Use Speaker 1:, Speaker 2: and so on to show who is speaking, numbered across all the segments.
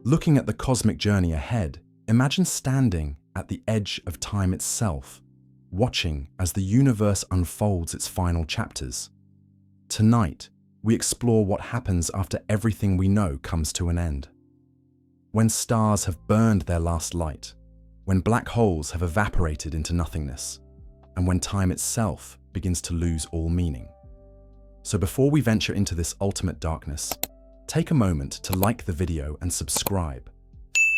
Speaker 1: Looking at the cosmic journey ahead, imagine standing at the edge of time itself, watching as the universe unfolds its final chapters. Tonight, we explore what happens after everything we know comes to an end. When stars have burned their last light, when black holes have evaporated into nothingness, and when time itself begins to lose all meaning. So before we venture into this ultimate darkness, take a moment to like the video and subscribe,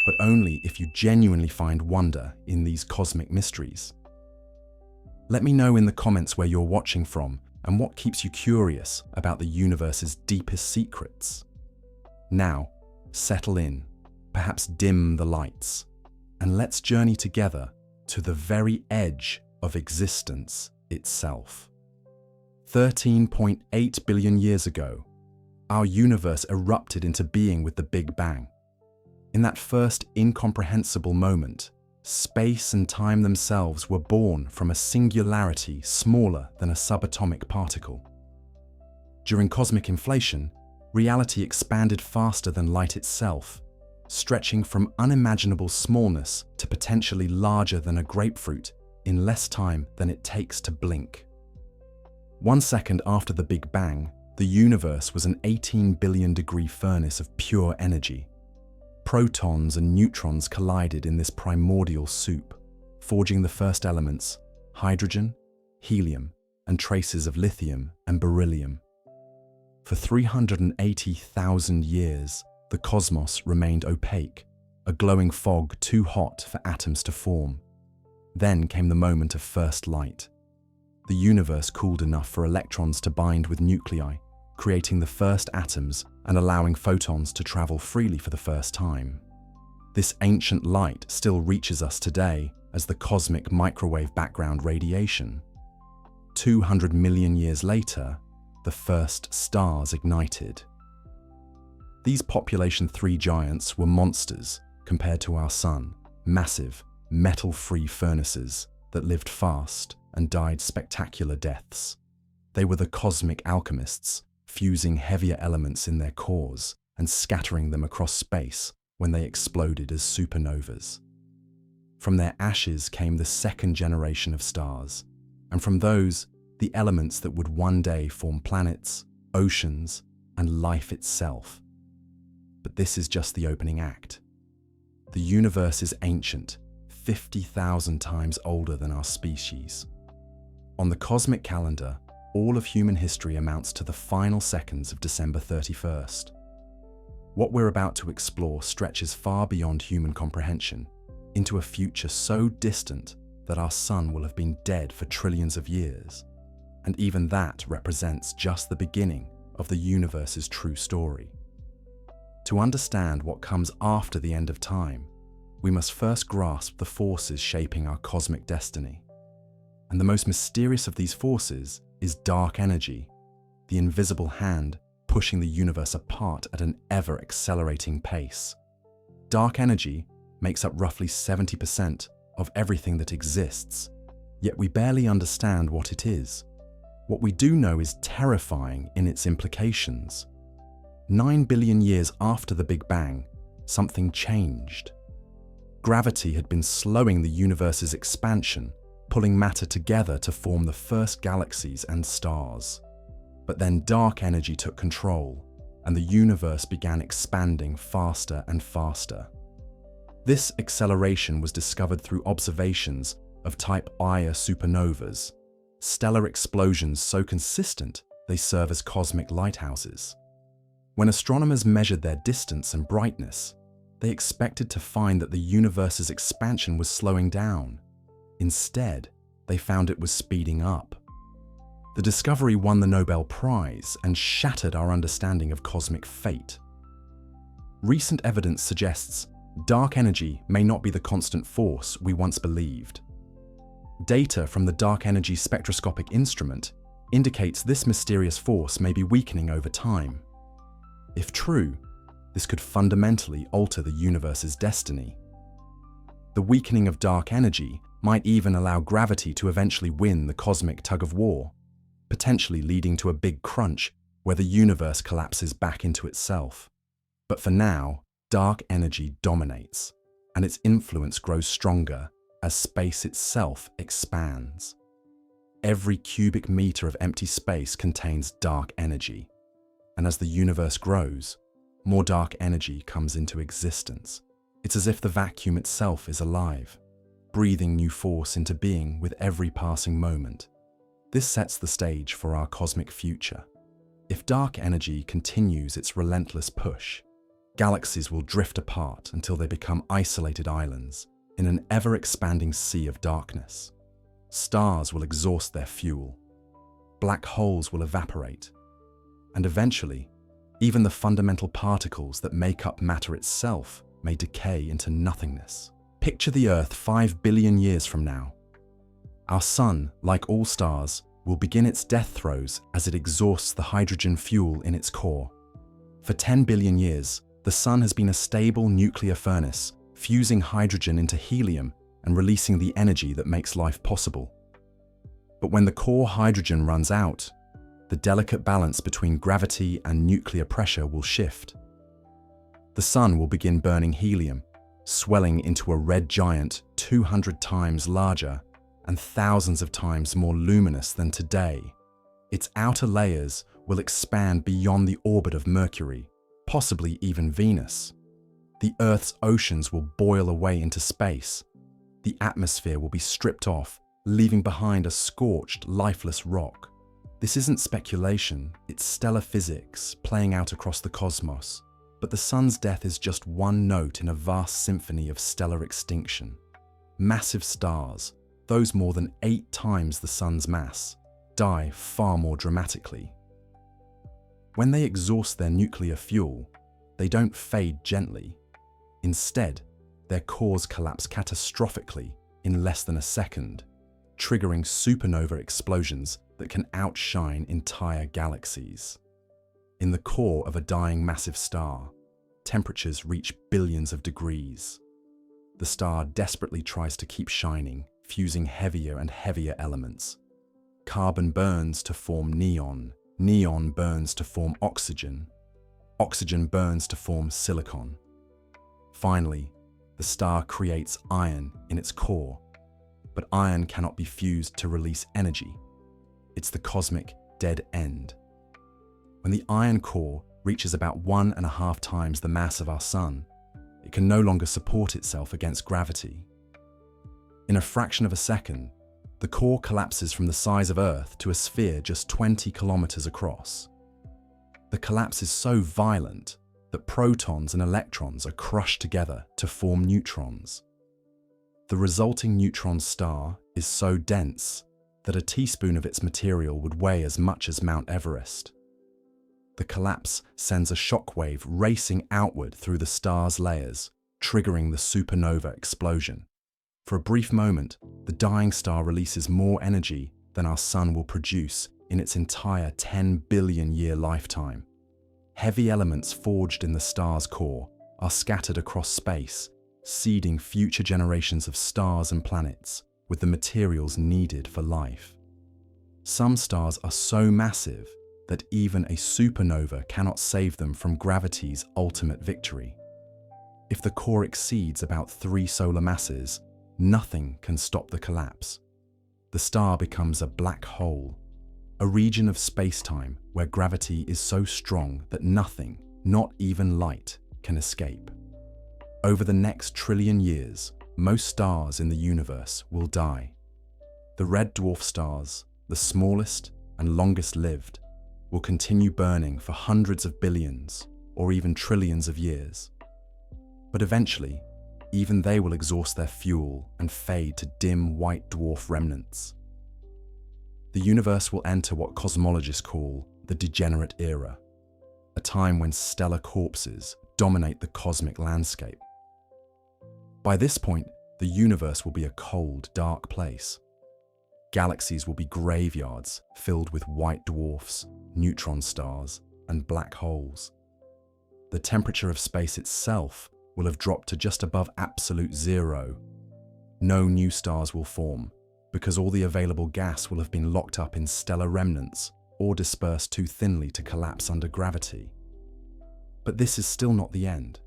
Speaker 1: but only if you genuinely find wonder in these cosmic mysteries. Let me know in the comments where you're watching from and what keeps you curious about the universe's deepest secrets. Now, settle in, perhaps dim the lights, and let's journey together to the very edge of existence itself. 13.8 billion years ago, our universe erupted into being with the Big Bang. In that first incomprehensible moment, space and time themselves were born from a singularity smaller than a subatomic particle. During cosmic inflation, reality expanded faster than light itself, stretching from unimaginable smallness to potentially larger than a grapefruit in less time than it takes to blink. 1 second after the Big Bang, the universe was an 18 billion degree furnace of pure energy. Protons and neutrons collided in this primordial soup, forging the first elements: hydrogen, helium, and traces of lithium and beryllium. For 380,000 years, the cosmos remained opaque, a glowing fog too hot for atoms to form. Then came the moment of first light. The universe cooled enough for electrons to bind with nuclei, creating the first atoms and allowing photons to travel freely for the first time. This ancient light still reaches us today as the cosmic microwave background radiation. 200 million years later, the first stars ignited. These population 3 giants were monsters compared to our sun, massive, metal-free furnaces that lived fast and died spectacular deaths. They were the cosmic alchemists, fusing heavier elements in their cores and scattering them across space when they exploded as supernovas. From their ashes came the second generation of stars, and from those, the elements that would one day form planets, oceans, and life itself. But this is just the opening act. The universe is ancient, 50,000 times older than our species. On the cosmic calendar, all of human history amounts to the final seconds of December 31st. What we're about to explore stretches far beyond human comprehension, into a future so distant that our sun will have been dead for trillions of years. And even that represents just the beginning of the universe's true story. To understand what comes after the end of time, we must first grasp the forces shaping our cosmic destiny. And the most mysterious of these forces is dark energy, the invisible hand pushing the universe apart at an ever-accelerating pace. Dark energy makes up roughly 70% of everything that exists, yet we barely understand what it is. What we do know is terrifying in its implications. 9 billion years after the Big Bang, something changed. Gravity had been slowing the universe's expansion, pulling matter together to form the first galaxies and stars. But then dark energy took control, and the universe began expanding faster and faster. This acceleration was discovered through observations of type Ia supernovas, stellar explosions so consistent they serve as cosmic lighthouses. When astronomers measured their distance and brightness, they expected to find that the universe's expansion was slowing down. Instead, they found it was speeding up. The discovery won the Nobel Prize and shattered our understanding of cosmic fate. Recent evidence suggests dark energy may not be the constant force we once believed. Data from the Dark Energy Spectroscopic Instrument indicates this mysterious force may be weakening over time. If true, this could fundamentally alter the universe's destiny. The weakening of dark energy might even allow gravity to eventually win the cosmic tug-of-war, potentially leading to a big crunch where the universe collapses back into itself. But for now, dark energy dominates, and its influence grows stronger as space itself expands. Every cubic meter of empty space contains dark energy, and as the universe grows, more dark energy comes into existence. It's as if the vacuum itself is alive, breathing new force into being with every passing moment. This sets the stage for our cosmic future. If dark energy continues its relentless push, galaxies will drift apart until they become isolated islands in an ever-expanding sea of darkness. Stars will exhaust their fuel, black holes will evaporate, and eventually, even the fundamental particles that make up matter itself may decay into nothingness. Picture the Earth 5 billion years from now. Our Sun, like all stars, will begin its death throes as it exhausts the hydrogen fuel in its core. For 10 billion years, the Sun has been a stable nuclear furnace, fusing hydrogen into helium and releasing the energy that makes life possible. But when the core hydrogen runs out, the delicate balance between gravity and nuclear pressure will shift. The Sun will begin burning helium, swelling into a red giant 200 times larger and thousands of times more luminous than today. Its outer layers will expand beyond the orbit of Mercury, possibly even Venus. The Earth's oceans will boil away into space. The atmosphere will be stripped off, leaving behind a scorched, lifeless rock. This isn't speculation, it's stellar physics playing out across the cosmos. But the Sun's death is just one note in a vast symphony of stellar extinction. Massive stars, those more than 8 times the Sun's mass, die far more dramatically. When they exhaust their nuclear fuel, they don't fade gently. Instead, their cores collapse catastrophically in less than a second, triggering supernova explosions that can outshine entire galaxies. In the core of a dying massive star, temperatures reach billions of degrees. The star desperately tries to keep shining, fusing heavier and heavier elements. Carbon burns to form neon, neon burns to form oxygen, oxygen burns to form silicon. Finally, the star creates iron in its core, but iron cannot be fused to release energy. It's the cosmic dead end. When the iron core reaches about 1.5 times the mass of our Sun, it can no longer support itself against gravity. In a fraction of a second, the core collapses from the size of Earth to a sphere just 20 kilometers across. The collapse is so violent that protons and electrons are crushed together to form neutrons. The resulting neutron star is so dense that a teaspoon of its material would weigh as much as Mount Everest. The collapse sends a shockwave racing outward through the star's layers, triggering the supernova explosion. For a brief moment, the dying star releases more energy than our Sun will produce in its entire 10 billion year lifetime. Heavy elements forged in the star's core are scattered across space, seeding future generations of stars and planets with the materials needed for life. Some stars are so massive that even a supernova cannot save them from gravity's ultimate victory. If the core exceeds about 3 solar masses, nothing can stop the collapse. The star becomes a black hole, a region of space-time where gravity is so strong that nothing, not even light, can escape. Over the next trillion years, most stars in the universe will die. The red dwarf stars, the smallest and longest lived, will continue burning for hundreds of billions or even trillions of years. But eventually, even they will exhaust their fuel and fade to dim white dwarf remnants. The universe will enter what cosmologists call the degenerate era, a time when stellar corpses dominate the cosmic landscape. By this point, the universe will be a cold, dark place. Galaxies will be graveyards filled with white dwarfs, neutron stars, and black holes. The temperature of space itself will have dropped to just above absolute zero. No new stars will form, because all the available gas will have been locked up in stellar remnants or dispersed too thinly to collapse under gravity. But this is still not the end.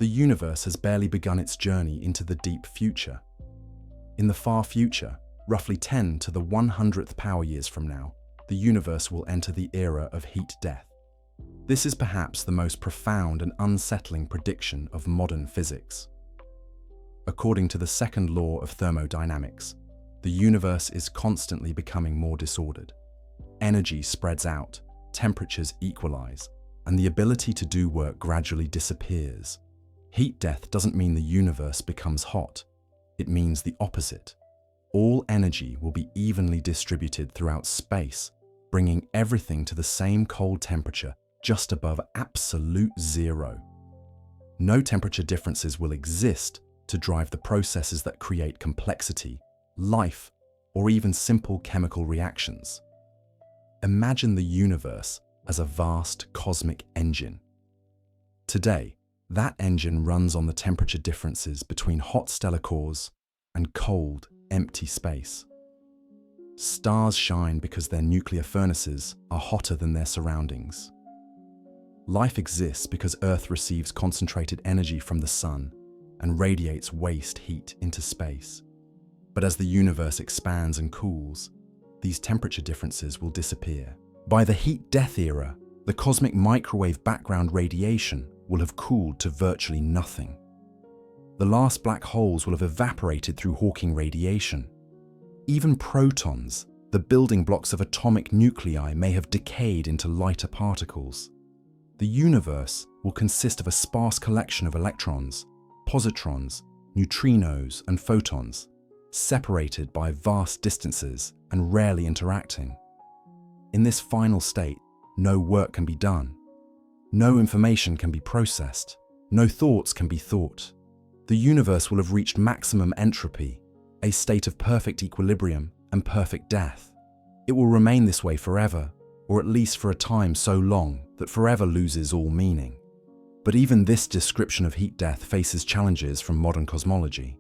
Speaker 1: the universe has barely begun its journey into the deep future. In the far future, roughly 10 to the 100th power years from now, the universe will enter the era of heat death. This is perhaps the most profound and unsettling prediction of modern physics. According to the second law of thermodynamics, the universe is constantly becoming more disordered. Energy spreads out, temperatures equalize, and the ability to do work gradually disappears. Heat death doesn't mean the universe becomes hot. It means the opposite. All energy will be evenly distributed throughout space, bringing everything to the same cold temperature just above absolute zero. No temperature differences will exist to drive the processes that create complexity, life, or even simple chemical reactions. Imagine the universe as a vast cosmic engine. Today, that engine runs on the temperature differences between hot stellar cores and cold, empty space. Stars shine because their nuclear furnaces are hotter than their surroundings. Life exists because Earth receives concentrated energy from the sun and radiates waste heat into space. But as the universe expands and cools, these temperature differences will disappear. By the heat death era, the cosmic microwave background radiation will have cooled to virtually nothing. The last black holes will have evaporated through Hawking radiation. Even protons, the building blocks of atomic nuclei, may have decayed into lighter particles. The universe will consist of a sparse collection of electrons, positrons, neutrinos, and photons, separated by vast distances and rarely interacting. In this final state, no work can be done. No information can be processed. No thoughts can be thought. The universe will have reached maximum entropy, a state of perfect equilibrium and perfect death. It will remain this way forever, or at least for a time so long that forever loses all meaning. But even this description of heat death faces challenges from modern cosmology.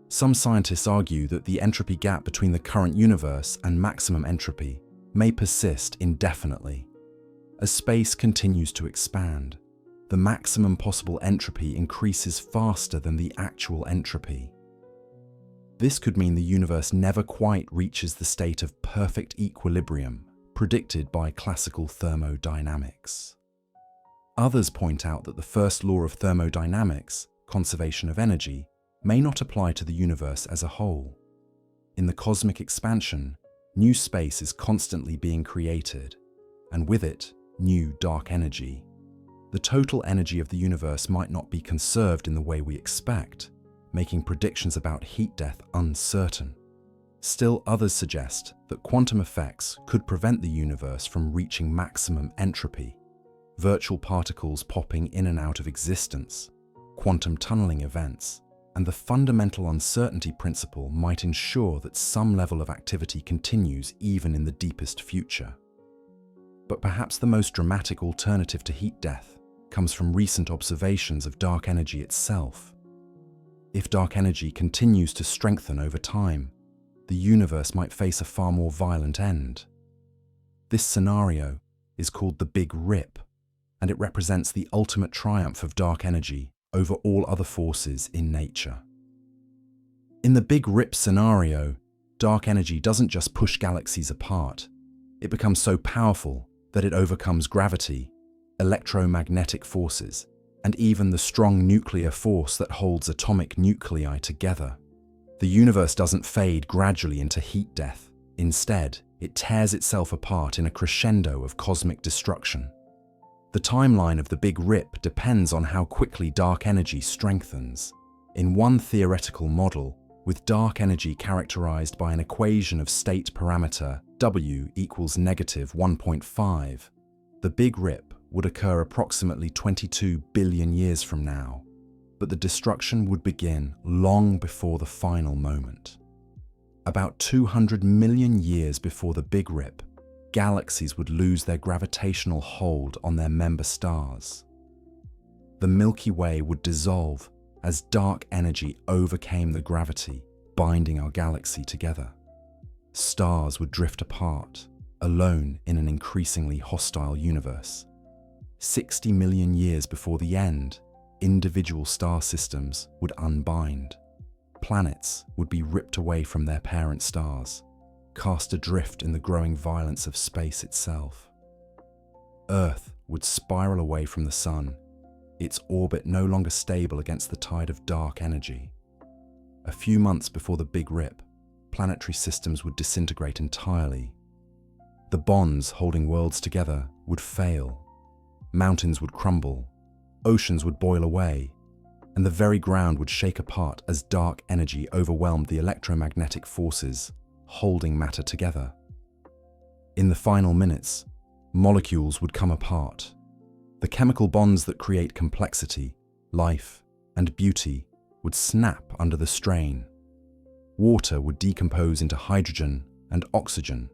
Speaker 1: Some scientists argue that the entropy gap between the current universe and maximum entropy may persist indefinitely. As space continues to expand, the maximum possible entropy increases faster than the actual entropy. This could mean the universe never quite reaches the state of perfect equilibrium predicted by classical thermodynamics. Others point out that the first law of thermodynamics, conservation of energy, may not apply to the universe as a whole. In the cosmic expansion, new space is constantly being created, and with it, new dark energy. The total energy of the universe might not be conserved in the way we expect, making predictions about heat death uncertain. Still, others suggest that quantum effects could prevent the universe from reaching maximum entropy. Virtual particles popping in and out of existence, quantum tunneling events, and the fundamental uncertainty principle might ensure that some level of activity continues even in the deepest future. But perhaps the most dramatic alternative to heat death comes from recent observations of dark energy itself. If dark energy continues to strengthen over time, the universe might face a far more violent end. This scenario is called the Big Rip, and it represents the ultimate triumph of dark energy over all other forces in nature. In the Big Rip scenario, dark energy doesn't just push galaxies apart. It becomes so powerful that it overcomes gravity, electromagnetic forces, and even the strong nuclear force that holds atomic nuclei together. The universe doesn't fade gradually into heat death. Instead, it tears itself apart in a crescendo of cosmic destruction. The timeline of the Big Rip depends on how quickly dark energy strengthens. In one theoretical model, with dark energy characterized by an equation of state parameter W equals negative 1.5, the Big Rip would occur approximately 22 billion years from now, but the destruction would begin long before the final moment. About 200 million years before the Big Rip, galaxies would lose their gravitational hold on their member stars. The Milky Way would dissolve as dark energy overcame the gravity, binding our galaxy together. Stars would drift apart, alone in an increasingly hostile universe. 60 million years before the end, individual star systems would unbind. Planets would be ripped away from their parent stars, cast adrift in the growing violence of space itself. Earth would spiral away from the Sun, its orbit no longer stable against the tide of dark energy. A few months before the Big Rip, planetary systems would disintegrate entirely. The bonds holding worlds together would fail. Mountains would crumble, oceans would boil away, and the very ground would shake apart as dark energy overwhelmed the electromagnetic forces holding matter together. In the final minutes, molecules would come apart. The chemical bonds that create complexity, life, and beauty would snap under the strain. Water would decompose into hydrogen and oxygen.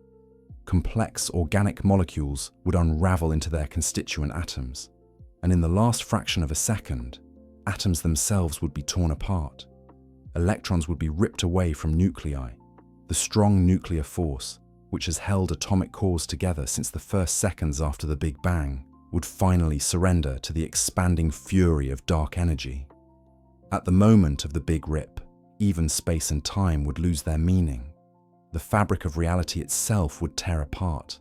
Speaker 1: Complex organic molecules would unravel into their constituent atoms, and in the last fraction of a second, atoms themselves would be torn apart. Electrons would be ripped away from nuclei, the strong nuclear force, which has held atomic cores together since the first seconds after the Big Bang, would finally surrender to the expanding fury of dark energy. At the moment of the Big Rip, even space and time would lose their meaning. The fabric of reality itself would tear apart,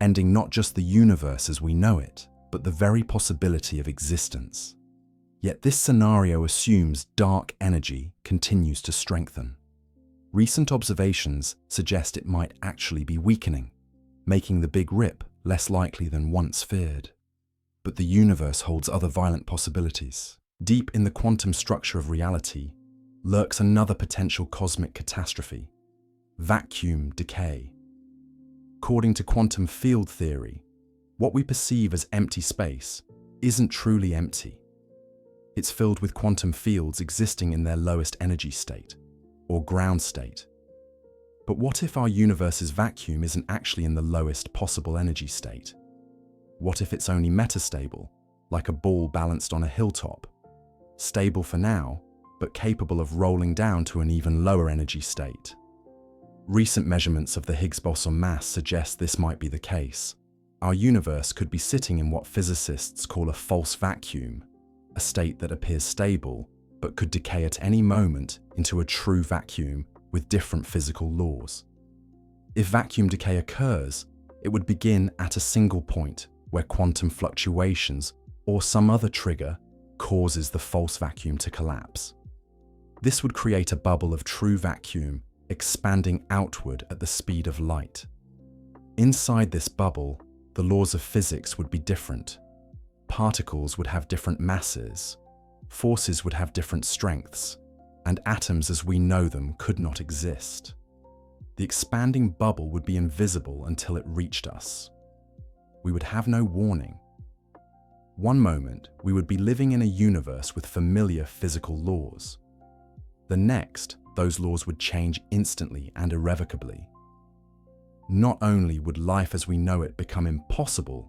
Speaker 1: ending not just the universe as we know it, but the very possibility of existence. Yet this scenario assumes dark energy continues to strengthen. Recent observations suggest it might actually be weakening, making the Big Rip less likely than once feared. But the universe holds other violent possibilities. Deep in the quantum structure of reality lurks another potential cosmic catastrophe: vacuum decay. According to quantum field theory, what we perceive as empty space isn't truly empty. It's filled with quantum fields existing in their lowest energy state, or ground state. But what if our universe's vacuum isn't actually in the lowest possible energy state? What if it's only metastable, like a ball balanced on a hilltop? Stable for now, but capable of rolling down to an even lower energy state. Recent measurements of the Higgs boson mass suggest this might be the case. Our universe could be sitting in what physicists call a false vacuum, a state that appears stable, but could decay at any moment into a true vacuum with different physical laws. If vacuum decay occurs, it would begin at a single point where quantum fluctuations or some other trigger causes the false vacuum to collapse. This would create a bubble of true vacuum expanding outward at the speed of light. Inside this bubble, the laws of physics would be different. Particles would have different masses, forces would have different strengths, and atoms as we know them could not exist. The expanding bubble would be invisible until it reached us. We would have no warning. One moment, we would be living in a universe with familiar physical laws. The next, those laws would change instantly and irrevocably. Not only would life as we know it become impossible,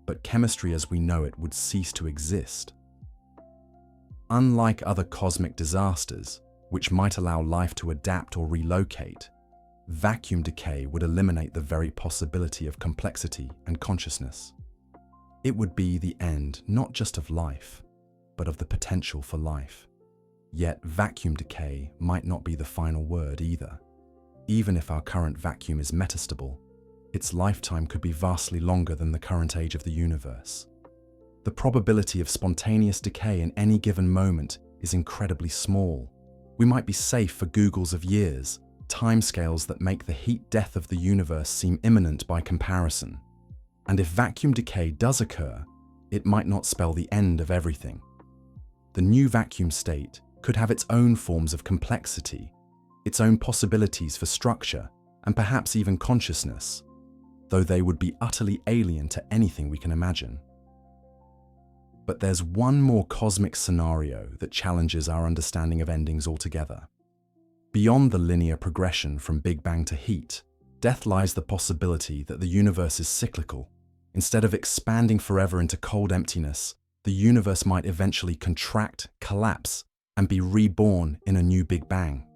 Speaker 1: but chemistry as we know it would cease to exist. Unlike other cosmic disasters, which might allow life to adapt or relocate, vacuum decay would eliminate the very possibility of complexity and consciousness. It would be the end not just of life, but of the potential for life. Yet vacuum decay might not be the final word either. Even if our current vacuum is metastable, its lifetime could be vastly longer than the current age of the universe. The probability of spontaneous decay in any given moment is incredibly small. We might be safe for googles of years, timescales that make the heat death of the universe seem imminent by comparison. And if vacuum decay does occur, it might not spell the end of everything. The new vacuum state could have its own forms of complexity, its own possibilities for structure, and perhaps even consciousness, though they would be utterly alien to anything we can imagine. But there's one more cosmic scenario that challenges our understanding of endings altogether. Beyond the linear progression from Big Bang to heat, death lies the possibility that the universe is cyclical. Instead of expanding forever into cold emptiness, the universe might eventually contract, collapse, and be reborn in a new Big Bang.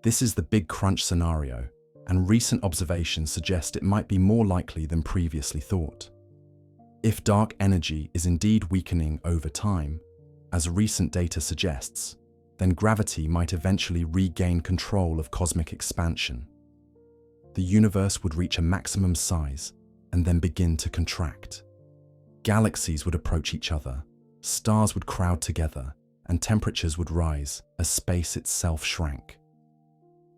Speaker 1: This is the Big Crunch scenario, and recent observations suggest it might be more likely than previously thought. If dark energy is indeed weakening over time, as recent data suggests, then gravity might eventually regain control of cosmic expansion. The universe would reach a maximum size and then begin to contract. Galaxies would approach each other, stars would crowd together, and temperatures would rise as space itself shrank.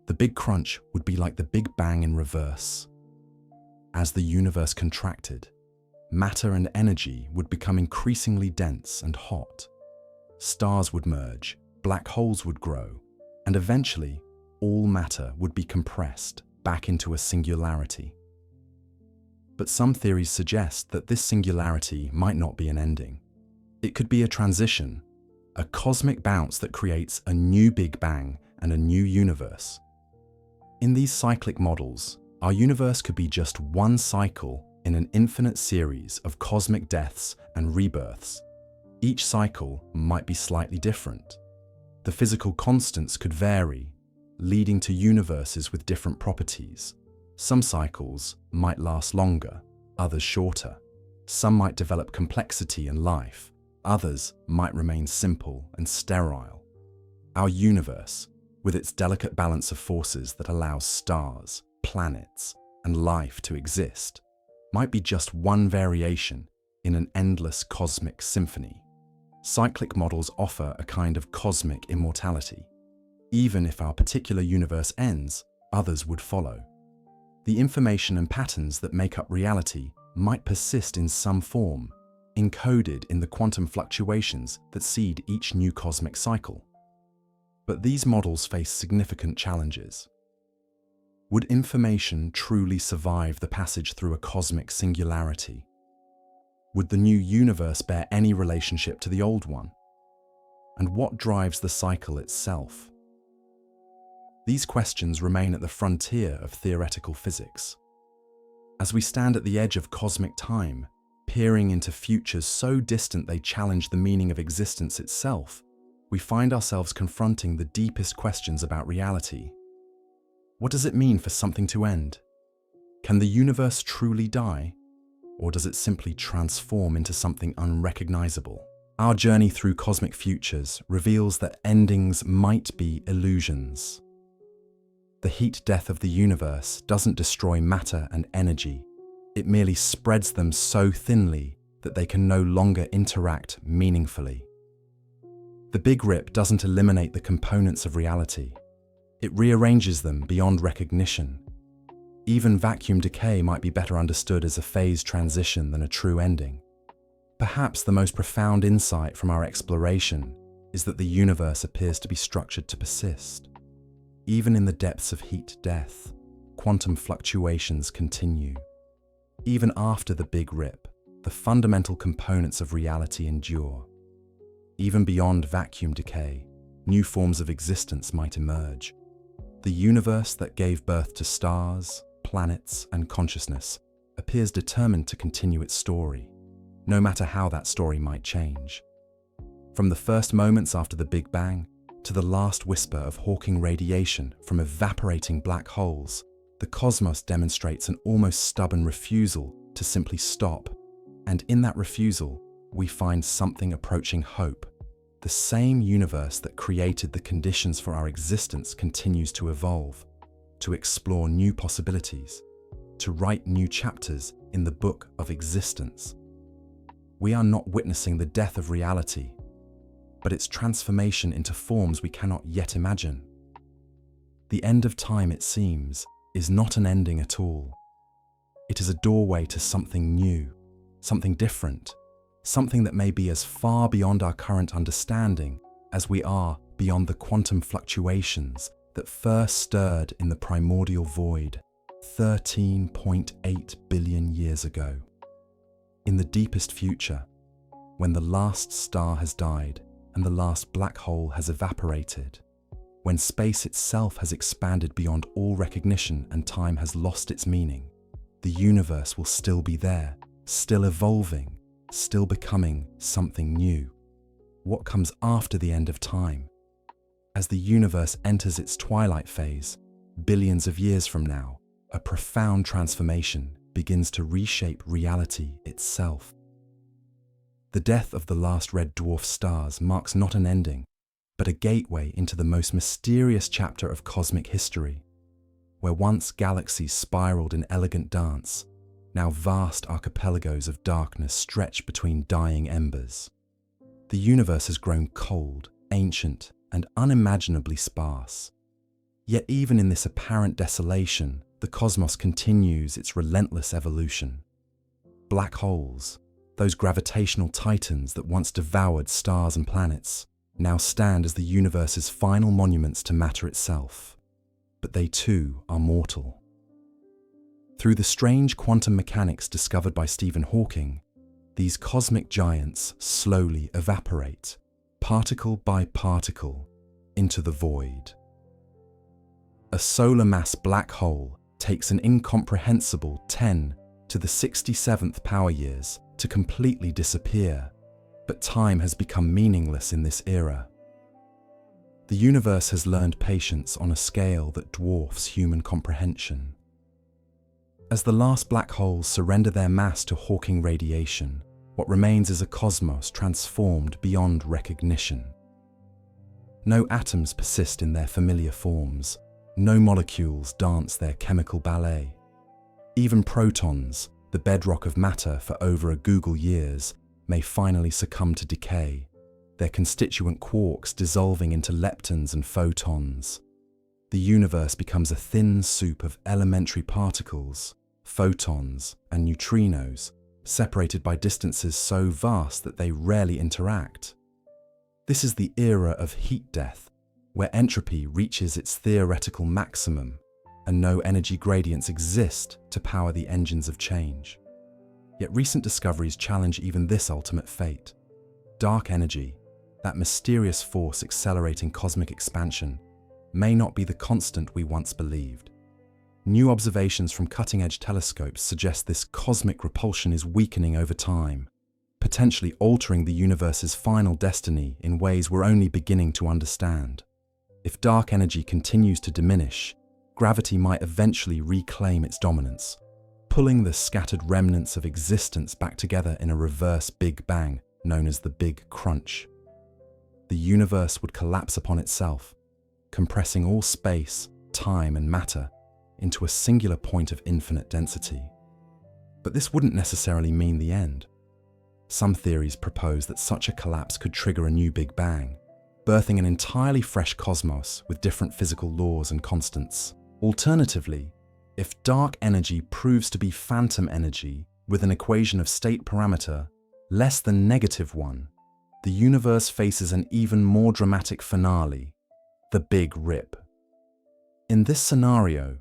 Speaker 1: The Big Crunch would be like the Big Bang in reverse. As the universe contracted, matter and energy would become increasingly dense and hot. Stars would merge, black holes would grow, and eventually all matter would be compressed back into a singularity. But some theories suggest that this singularity might not be an ending. It could be a transition, a cosmic bounce that creates a new Big Bang and a new universe. In these cyclic models, our universe could be just one cycle in an infinite series of cosmic deaths and rebirths. Each cycle might be slightly different. The physical constants could vary, leading to universes with different properties. Some cycles might last longer, others shorter. Some might develop complexity and life, others might remain simple and sterile. Our universe, with its delicate balance of forces that allows stars, planets, and life to exist, might be just one variation in an endless cosmic symphony. Cyclic models offer a kind of cosmic immortality. Even if our particular universe ends, others would follow. The information and patterns that make up reality might persist in some form, encoded in the quantum fluctuations that seed each new cosmic cycle. But these models face significant challenges. Would information truly survive the passage through a cosmic singularity? Would the new universe bear any relationship to the old one? And what drives the cycle itself? These questions remain at the frontier of theoretical physics. As we stand at the edge of cosmic time, peering into futures so distant they challenge the meaning of existence itself, we find ourselves confronting the deepest questions about reality. What does it mean for something to end? Can the universe truly die? Or does it simply transform into something unrecognizable? Our journey through cosmic futures reveals that endings might be illusions. The heat death of the universe doesn't destroy matter and energy. It merely spreads them so thinly that they can no longer interact meaningfully. The Big Rip doesn't eliminate the components of reality. It rearranges them beyond recognition. Even vacuum decay might be better understood as a phase transition than a true ending. Perhaps the most profound insight from our exploration is that the universe appears to be structured to persist. Even in the depths of heat death, quantum fluctuations continue. Even after the Big Rip, the fundamental components of reality endure. Even beyond vacuum decay, new forms of existence might emerge. The universe that gave birth to stars, planets, and consciousness appears determined to continue its story, no matter how that story might change. From the first moments after the Big Bang to the last whisper of Hawking radiation from evaporating black holes, the cosmos demonstrates an almost stubborn refusal to simply stop. And in that refusal, we find something approaching hope. The same universe that created the conditions for our existence continues to evolve, to explore new possibilities, to write new chapters in the book of existence. We are not witnessing the death of reality, but its transformation into forms we cannot yet imagine. The end of time, it seems, is not an ending at all. It is a doorway to something new, something different, something that may be as far beyond our current understanding as we are beyond the quantum fluctuations that first stirred in the primordial void 13.8 billion years ago. In the deepest future, when the last star has died and the last black hole has evaporated, when space itself has expanded beyond all recognition and time has lost its meaning, the universe will still be there, still evolving, still becoming something new. What comes after the end of time? As the universe enters its twilight phase, billions of years from now, a profound transformation begins to reshape reality itself. The death of the last red dwarf stars marks not an ending, but a gateway into the most mysterious chapter of cosmic history. Where once galaxies spiraled in elegant dance, now vast archipelagos of darkness stretch between dying embers. The universe has grown cold, ancient, and unimaginably sparse. Yet even in this apparent desolation, the cosmos continues its relentless evolution. Black holes, those gravitational titans that once devoured stars and planets, now stand as the universe's final monuments to matter itself. But they too are mortal. Through the strange quantum mechanics discovered by Stephen Hawking, these cosmic giants slowly evaporate, particle by particle, into the void. A solar mass black hole takes an incomprehensible 10 to the 67th power years to completely disappear, but time has become meaningless in this era. The universe has learned patience on a scale that dwarfs human comprehension. As the last black holes surrender their mass to Hawking radiation, what remains is a cosmos transformed beyond recognition. No atoms persist in their familiar forms, no molecules dance their chemical ballet. Even protons, the bedrock of matter for over a googol years, may finally succumb to decay, their constituent quarks dissolving into leptons and photons. The universe becomes a thin soup of elementary particles, photons and neutrinos, separated by distances so vast that they rarely interact. This is the era of heat death, where entropy reaches its theoretical maximum and no energy gradients exist to power the engines of change. Yet recent discoveries challenge even this ultimate fate. Dark energy, that mysterious force accelerating cosmic expansion, may not be the constant we once believed. New observations from cutting-edge telescopes suggest this cosmic repulsion is weakening over time, potentially altering the universe's final destiny in ways we're only beginning to understand. If dark energy continues to diminish, gravity might eventually reclaim its dominance, pulling the scattered remnants of existence back together in a reverse Big Bang known as the Big Crunch. The universe would collapse upon itself, compressing all space, time, and matter into a singular point of infinite density. But this wouldn't necessarily mean the end. Some theories propose that such a collapse could trigger a new Big Bang, birthing an entirely fresh cosmos with different physical laws and constants. Alternatively, if dark energy proves to be phantom energy with an equation of state parameter less than -1, the universe faces an even more dramatic finale, the Big Rip. In this scenario,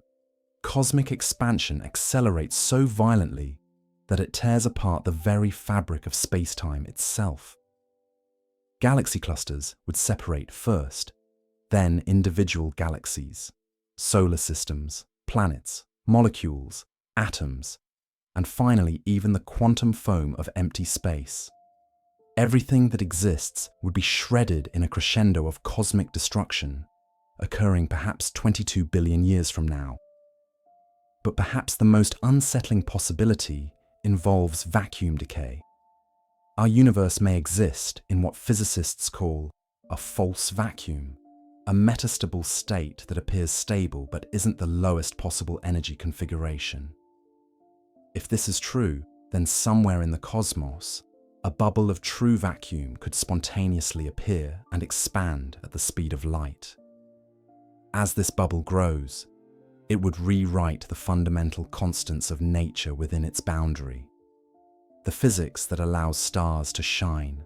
Speaker 1: cosmic expansion accelerates so violently that it tears apart the very fabric of space-time itself. Galaxy clusters would separate first, then individual galaxies, solar systems, planets, molecules, atoms, and finally even the quantum foam of empty space. Everything that exists would be shredded in a crescendo of cosmic destruction, occurring perhaps 22 billion years from now. But perhaps the most unsettling possibility involves vacuum decay. Our universe may exist in what physicists call a false vacuum, a metastable state that appears stable but isn't the lowest possible energy configuration. If this is true, then somewhere in the cosmos, a bubble of true vacuum could spontaneously appear and expand at the speed of light. As this bubble grows, it would rewrite the fundamental constants of nature within its boundary. The physics that allows stars to shine,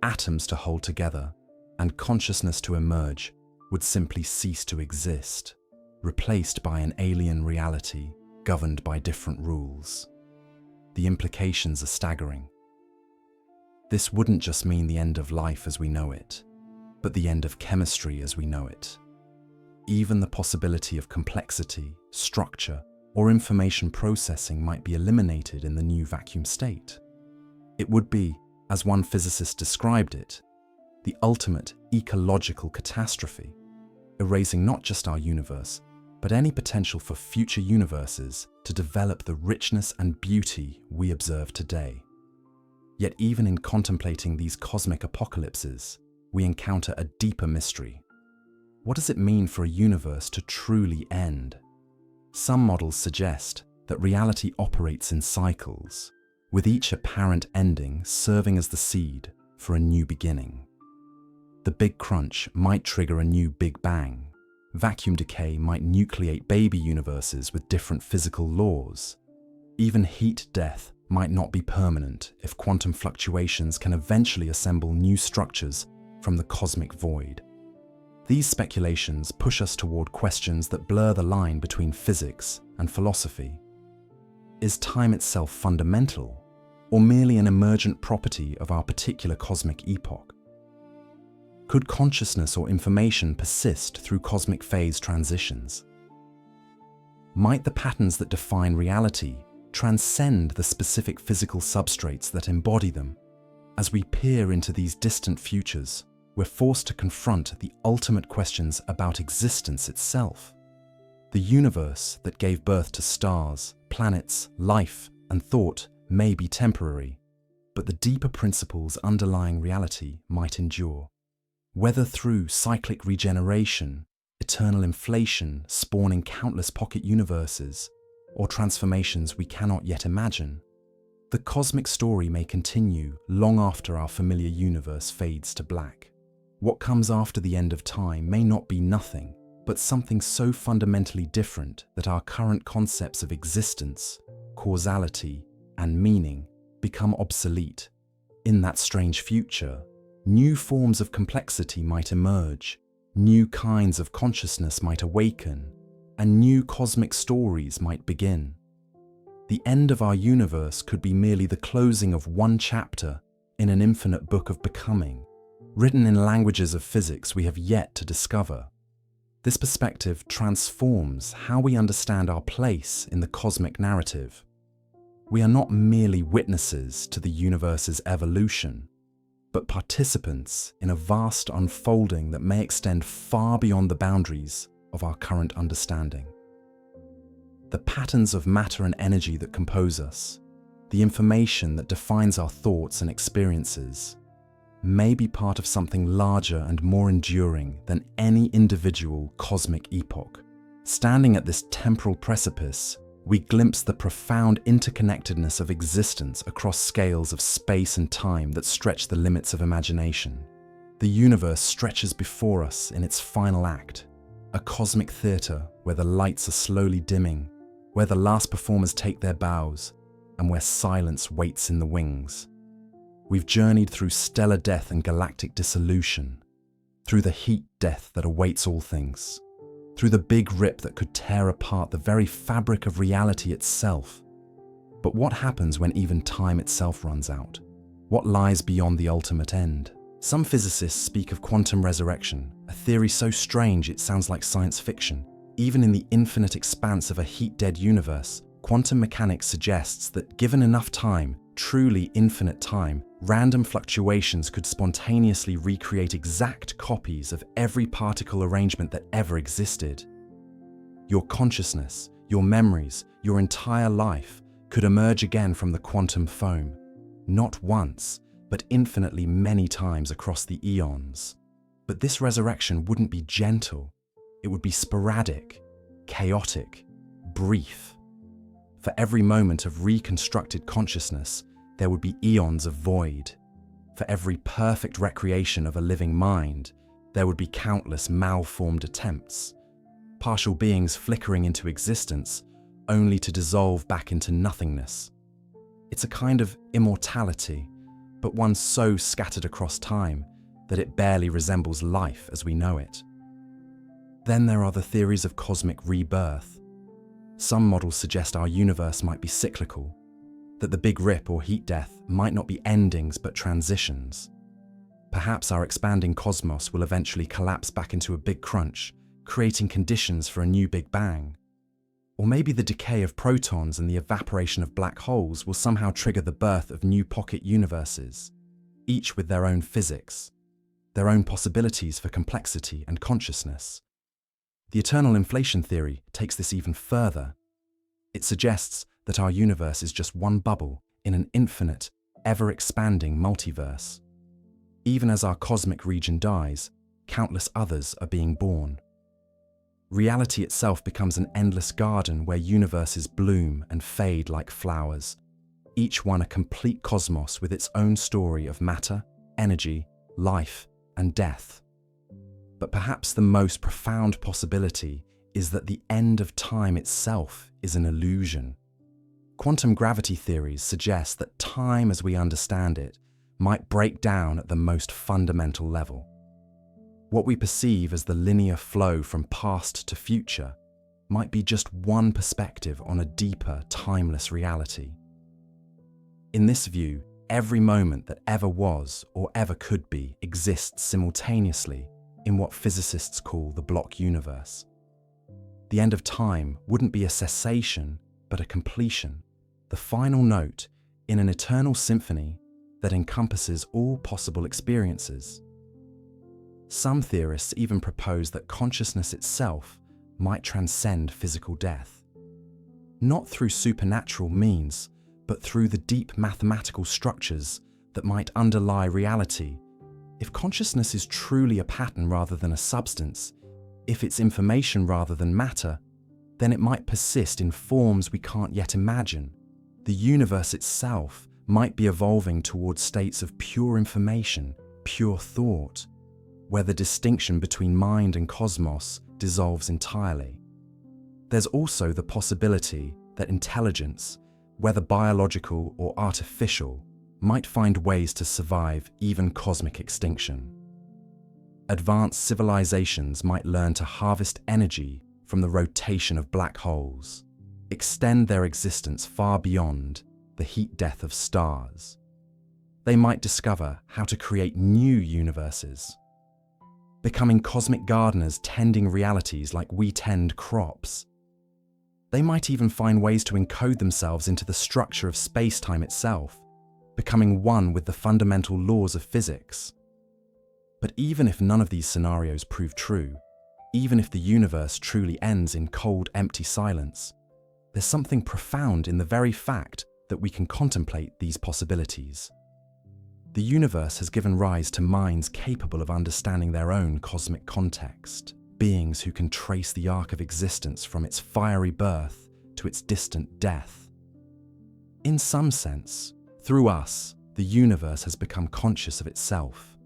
Speaker 1: atoms to hold together, and consciousness to emerge would simply cease to exist, replaced by an alien reality governed by different rules. The implications are staggering. This wouldn't just mean the end of life as we know it, but the end of chemistry as we know it. Even the possibility of complexity, structure, or information processing might be eliminated in the new vacuum state. It would be, as one physicist described it, the ultimate ecological catastrophe, erasing not just our universe, but any potential for future universes to develop the richness and beauty we observe today. Yet even in contemplating these cosmic apocalypses, we encounter a deeper mystery. What does it mean for a universe to truly end? Some models suggest that reality operates in cycles, with each apparent ending serving as the seed for a new beginning. The Big Crunch might trigger a new Big Bang. Vacuum decay might nucleate baby universes with different physical laws. Even heat death might not be permanent if quantum fluctuations can eventually assemble new structures from the cosmic void. These speculations push us toward questions that blur the line between physics and philosophy. Is time itself fundamental, or merely an emergent property of our particular cosmic epoch? Could consciousness or information persist through cosmic phase transitions? Might the patterns that define reality transcend the specific physical substrates that embody them? As we peer into these distant futures, we're forced to confront the ultimate questions about existence itself. The universe that gave birth to stars, planets, life, and thought may be temporary, but the deeper principles underlying reality might endure. Whether through cyclic regeneration, eternal inflation spawning countless pocket universes, or transformations we cannot yet imagine, the cosmic story may continue long after our familiar universe fades to black. What comes after the end of time may not be nothing, but something so fundamentally different that our current concepts of existence, causality, and meaning become obsolete. In that strange future, new forms of complexity might emerge, new kinds of consciousness might awaken, and new cosmic stories might begin. The end of our universe could be merely the closing of one chapter in an infinite book of becoming, written in languages of physics we have yet to discover. This perspective transforms how we understand our place in the cosmic narrative. We are not merely witnesses to the universe's evolution, but participants in a vast unfolding that may extend far beyond the boundaries of our current understanding. The patterns of matter and energy that compose us, the information that defines our thoughts and experiences, may be part of something larger and more enduring than any individual cosmic epoch. Standing at this temporal precipice, we glimpse the profound interconnectedness of existence across scales of space and time that stretch the limits of imagination. The universe stretches before us in its final act, a cosmic theatre where the lights are slowly dimming, where the last performers take their bows, and where silence waits in the wings. We've journeyed through stellar death and galactic dissolution, through the heat death that awaits all things, through the big rip that could tear apart the very fabric of reality itself. But what happens when even time itself runs out? What lies beyond the ultimate end? Some physicists speak of quantum resurrection, a theory so strange it sounds like science fiction. Even in the infinite expanse of a heat-dead universe, quantum mechanics suggests that given enough time, truly infinite time, random fluctuations could spontaneously recreate exact copies of every particle arrangement that ever existed. Your consciousness, your memories, your entire life could emerge again from the quantum foam, not once, but infinitely many times across the eons. But this resurrection wouldn't be gentle. It would be sporadic, chaotic, brief. For every moment of reconstructed consciousness, there would be eons of void. For every perfect recreation of a living mind, there would be countless malformed attempts, partial beings flickering into existence, only to dissolve back into nothingness. It's a kind of immortality, but one so scattered across time that it barely resembles life as we know it. Then there are the theories of cosmic rebirth. Some models suggest our universe might be cyclical, that the big rip or heat death might not be endings but transitions. Perhaps our expanding cosmos will eventually collapse back into a big crunch, creating conditions for a new Big Bang. Or maybe the decay of protons and the evaporation of black holes will somehow trigger the birth of new pocket universes, each with their own physics, their own possibilities for complexity and consciousness. The eternal inflation theory takes this even further. It suggests that our universe is just one bubble in an infinite, ever-expanding multiverse. Even as our cosmic region dies, countless others are being born. Reality itself becomes an endless garden where universes bloom and fade like flowers, each one a complete cosmos with its own story of matter, energy, life, and death. But perhaps the most profound possibility is that the end of time itself is an illusion. Quantum gravity theories suggest that time as we understand it might break down at the most fundamental level. What we perceive as the linear flow from past to future might be just one perspective on a deeper, timeless reality. In this view, every moment that ever was or ever could be exists simultaneously in what physicists call the block universe. The end of time wouldn't be a cessation, but a completion, the final note in an eternal symphony that encompasses all possible experiences. Some theorists even propose that consciousness itself might transcend physical death, not through supernatural means, but through the deep mathematical structures that might underlie reality. If consciousness is truly a pattern rather than a substance, if it's information rather than matter, then it might persist in forms we can't yet imagine. The universe itself might be evolving towards states of pure information, pure thought, where the distinction between mind and cosmos dissolves entirely. There's also the possibility that intelligence, whether biological or artificial, might find ways to survive even cosmic extinction. Advanced civilizations might learn to harvest energy from the rotation of black holes, extend their existence far beyond the heat death of stars. They might discover how to create new universes, becoming cosmic gardeners tending realities like we tend crops. They might even find ways to encode themselves into the structure of space-time itself, becoming one with the fundamental laws of physics. But even if none of these scenarios prove true, even if the universe truly ends in cold, empty silence, there's something profound in the very fact that we can contemplate these possibilities. The universe has given rise to minds capable of understanding their own cosmic context, beings who can trace the arc of existence from its fiery birth to its distant death. In some sense, through us, the universe has become conscious of itself.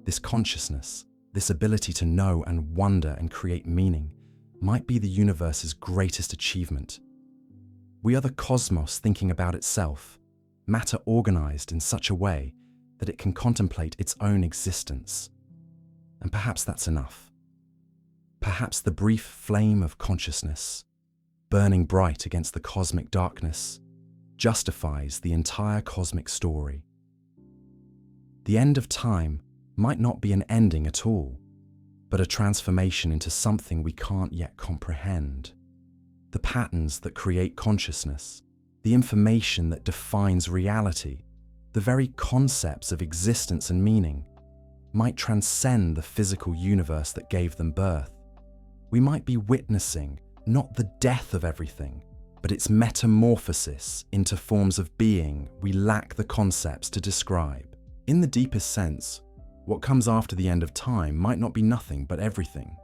Speaker 1: This consciousness, this ability to know and wonder and create meaning, might be the universe's greatest achievement. We are the cosmos thinking about itself, matter organized in such a way that it can contemplate its own existence. And perhaps that's enough. Perhaps the brief flame of consciousness, burning bright against the cosmic darkness, justifies the entire cosmic story. The end of time might not be an ending at all, but a transformation into something we can't yet comprehend. The patterns that create consciousness, the information that defines reality, the very concepts of existence and meaning, might transcend the physical universe that gave them birth. We might be witnessing not the death of everything, but its metamorphosis into forms of being we lack the concepts to describe. In the deepest sense, what comes after the end of time might not be nothing but everything.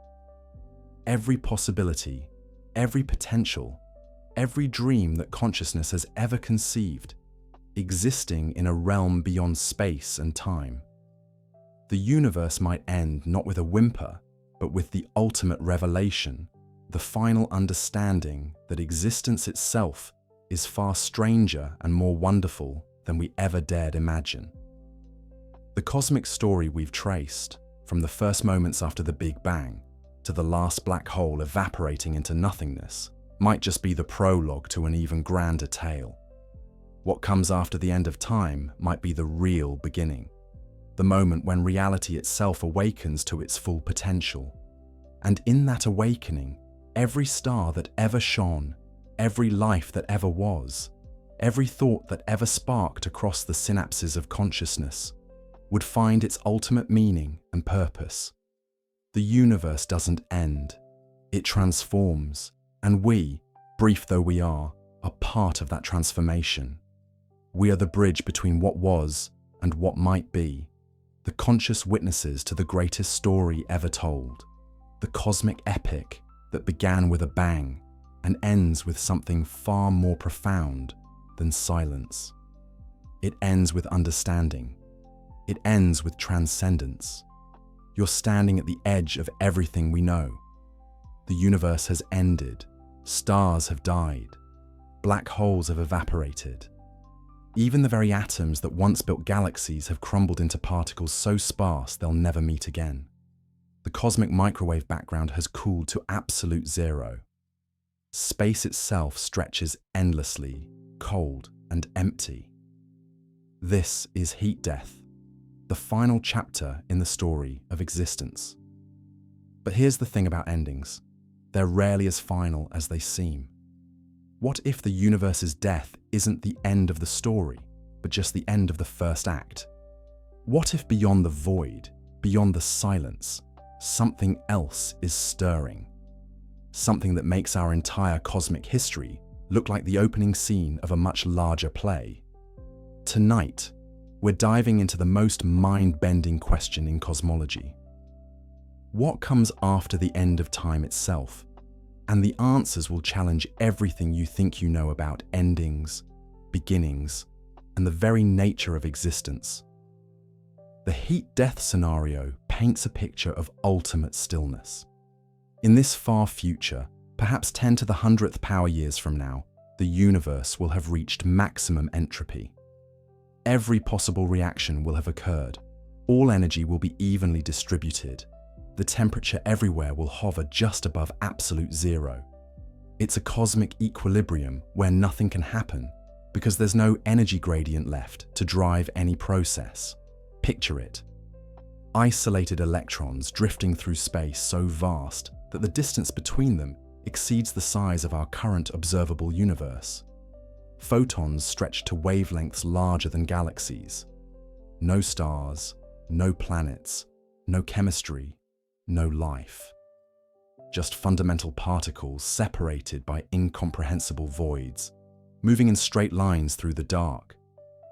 Speaker 1: Every possibility, every potential, every dream that consciousness has ever conceived, existing in a realm beyond space and time. The universe might end not with a whimper, but with the ultimate revelation, the final understanding that existence itself is far stranger and more wonderful than we ever dared imagine. The cosmic story we've traced, from the first moments after the Big Bang to the last black hole evaporating into nothingness, might just be the prologue to an even grander tale. What comes after the end of time might be the real beginning, the moment when reality itself awakens to its full potential. And in that awakening, every star that ever shone, every life that ever was, every thought that ever sparked across the synapses of consciousness would find its ultimate meaning and purpose. The universe doesn't end, it transforms, and we, brief though we are part of that transformation. We are the bridge between what was and what might be, the conscious witnesses to the greatest story ever told, the cosmic epic that began with a bang and ends with something far more profound than silence. It ends with understanding. It ends with transcendence. You're standing at the edge of everything we know. The universe has ended. Stars have died. Black holes have evaporated. Even the very atoms that once built galaxies have crumbled into particles so sparse they'll never meet again. The cosmic microwave background has cooled to absolute zero. Space itself stretches endlessly, cold and empty. This is heat death, the final chapter in the story of existence. But here's the thing about endings. They're rarely as final as they seem. What if the universe's death isn't the end of the story, but just the end of the first act? What if beyond the void, beyond the silence, something else is stirring? Something that makes our entire cosmic history look like the opening scene of a much larger play. Tonight, we're diving into the most mind-bending question in cosmology. What comes after the end of time itself? And the answers will challenge everything you think you know about endings, beginnings, and the very nature of existence. The heat-death scenario paints a picture of ultimate stillness. In this far future, perhaps 10 to the 100th power years from now, the universe will have reached maximum entropy. Every possible reaction will have occurred. All energy will be evenly distributed. The temperature everywhere will hover just above absolute zero. It's a cosmic equilibrium where nothing can happen because there's no energy gradient left to drive any process. Picture it. Isolated electrons drifting through space so vast that the distance between them exceeds the size of our current observable universe. Photons stretch to wavelengths larger than galaxies. No stars, no planets, no chemistry, no life. Just fundamental particles separated by incomprehensible voids, moving in straight lines through the dark.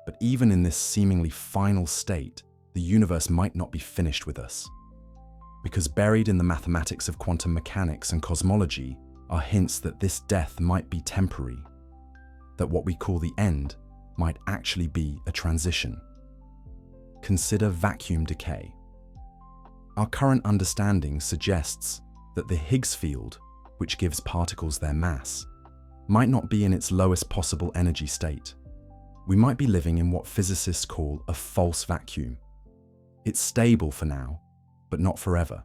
Speaker 1: But even in this seemingly final state, the universe might not be finished with us. Because buried in the mathematics of quantum mechanics and cosmology are hints that this death might be temporary, that what we call the end might actually be a transition. Consider vacuum decay. Our current understanding suggests that the Higgs field, which gives particles their mass, might not be in its lowest possible energy state. We might be living in what physicists call a false vacuum. It's stable for now, but not forever.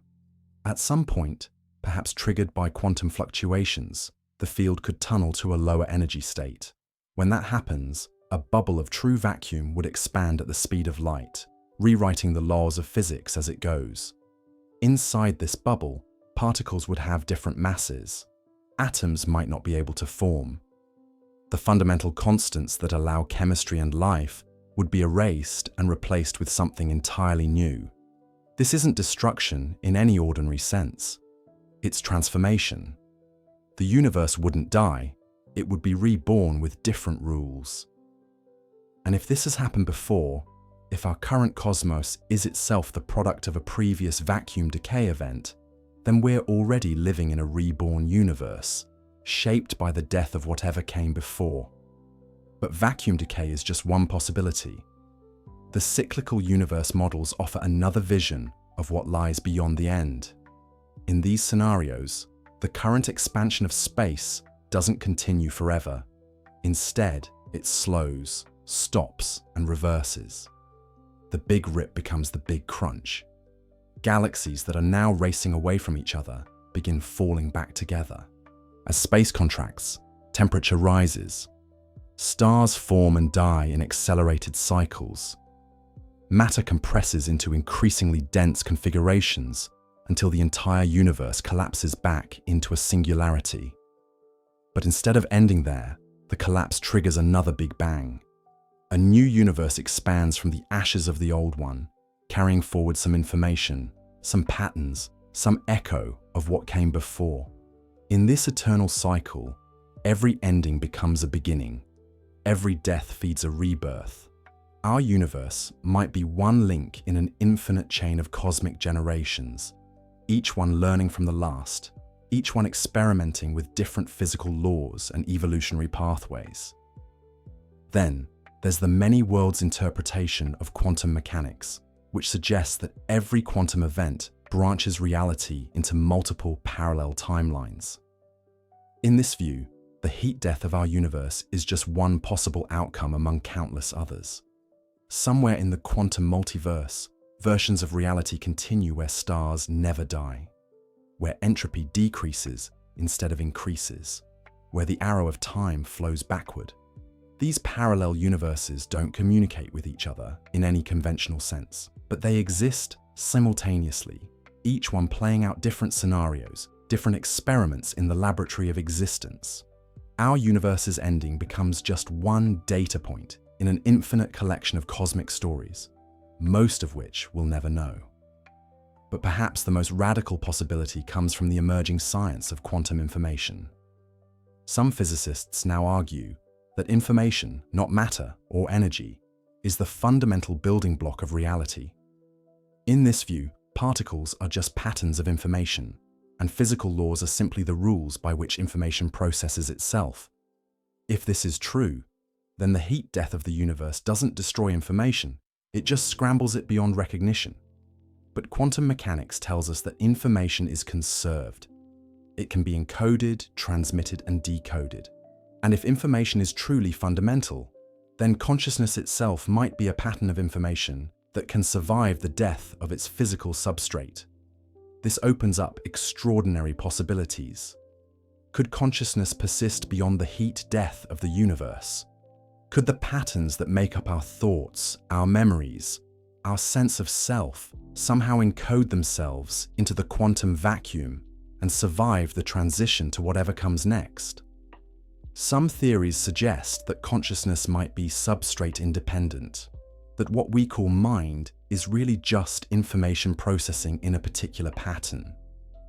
Speaker 1: At some point, perhaps triggered by quantum fluctuations, the field could tunnel to a lower energy state. When that happens, a bubble of true vacuum would expand at the speed of light, rewriting the laws of physics as it goes. Inside this bubble, particles would have different masses. Atoms might not be able to form. The fundamental constants that allow chemistry and life would be erased and replaced with something entirely new. This isn't destruction in any ordinary sense. It's transformation. The universe wouldn't die. It would be reborn with different rules. And if this has happened before, if our current cosmos is itself the product of a previous vacuum decay event, then we're already living in a reborn universe, shaped by the death of whatever came before. But vacuum decay is just one possibility. The cyclical universe models offer another vision of what lies beyond the end. In these scenarios, the current expansion of space doesn't continue forever. Instead, it slows, stops, and reverses. The big rip becomes the big crunch. Galaxies that are now racing away from each other begin falling back together. As space contracts, temperature rises. Stars form and die in accelerated cycles. Matter compresses into increasingly dense configurations until the entire universe collapses back into a singularity. But instead of ending there, the collapse triggers another big bang. A new universe expands from the ashes of the old one, carrying forward some information, some patterns, some echo of what came before. In this eternal cycle, every ending becomes a beginning. Every death feeds a rebirth. Our universe might be one link in an infinite chain of cosmic generations, each one learning from the last, each one experimenting with different physical laws and evolutionary pathways. Then, there's the many worlds interpretation of quantum mechanics, which suggests that every quantum event branches reality into multiple parallel timelines. In this view, the heat death of our universe is just one possible outcome among countless others. Somewhere in the quantum multiverse, versions of reality continue where stars never die, where entropy decreases instead of increases, where the arrow of time flows backward. These parallel universes don't communicate with each other in any conventional sense, but they exist simultaneously, each one playing out different scenarios, different experiments in the laboratory of existence. Our universe's ending becomes just one data point in an infinite collection of cosmic stories, most of which we'll never know. But perhaps the most radical possibility comes from the emerging science of quantum information. Some physicists now argue that information, not matter or energy, is the fundamental building block of reality. In this view, particles are just patterns of information, and physical laws are simply the rules by which information processes itself. If this is true, then the heat death of the universe doesn't destroy information, it just scrambles it beyond recognition. But quantum mechanics tells us that information is conserved. It can be encoded, transmitted, and decoded. And if information is truly fundamental, then consciousness itself might be a pattern of information that can survive the death of its physical substrate. This opens up extraordinary possibilities. Could consciousness persist beyond the heat death of the universe? Could the patterns that make up our thoughts, our memories, our sense of self somehow encode themselves into the quantum vacuum and survive the transition to whatever comes next? Some theories suggest that consciousness might be substrate independent, that what we call mind is really just information processing in a particular pattern.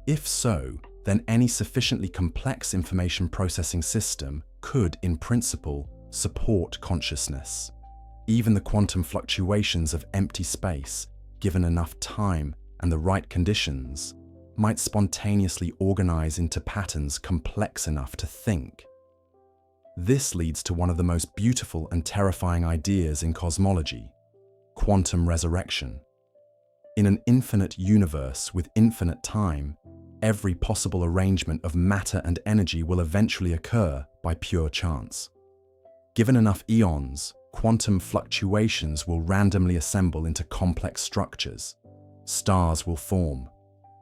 Speaker 1: If so, then any sufficiently complex information processing system could, in principle, support consciousness. Even the quantum fluctuations of empty space, given enough time and the right conditions, might spontaneously organize into patterns complex enough to think. This leads to one of the most beautiful and terrifying ideas in cosmology: quantum resurrection. In an infinite universe with infinite time, every possible arrangement of matter and energy will eventually occur by pure chance. Given enough eons, quantum fluctuations will randomly assemble into complex structures. Stars will form,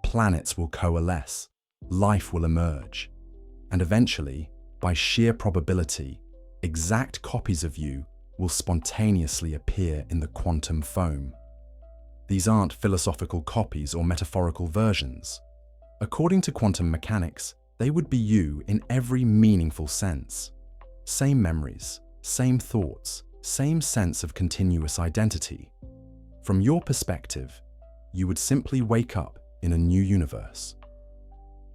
Speaker 1: planets will coalesce, life will emerge, and eventually, by sheer probability, exact copies of you will spontaneously appear in the quantum foam. These aren't philosophical copies or metaphorical versions. According to quantum mechanics, they would be you in every meaningful sense. Same memories, same thoughts, same sense of continuous identity. From your perspective, you would simply wake up in a new universe,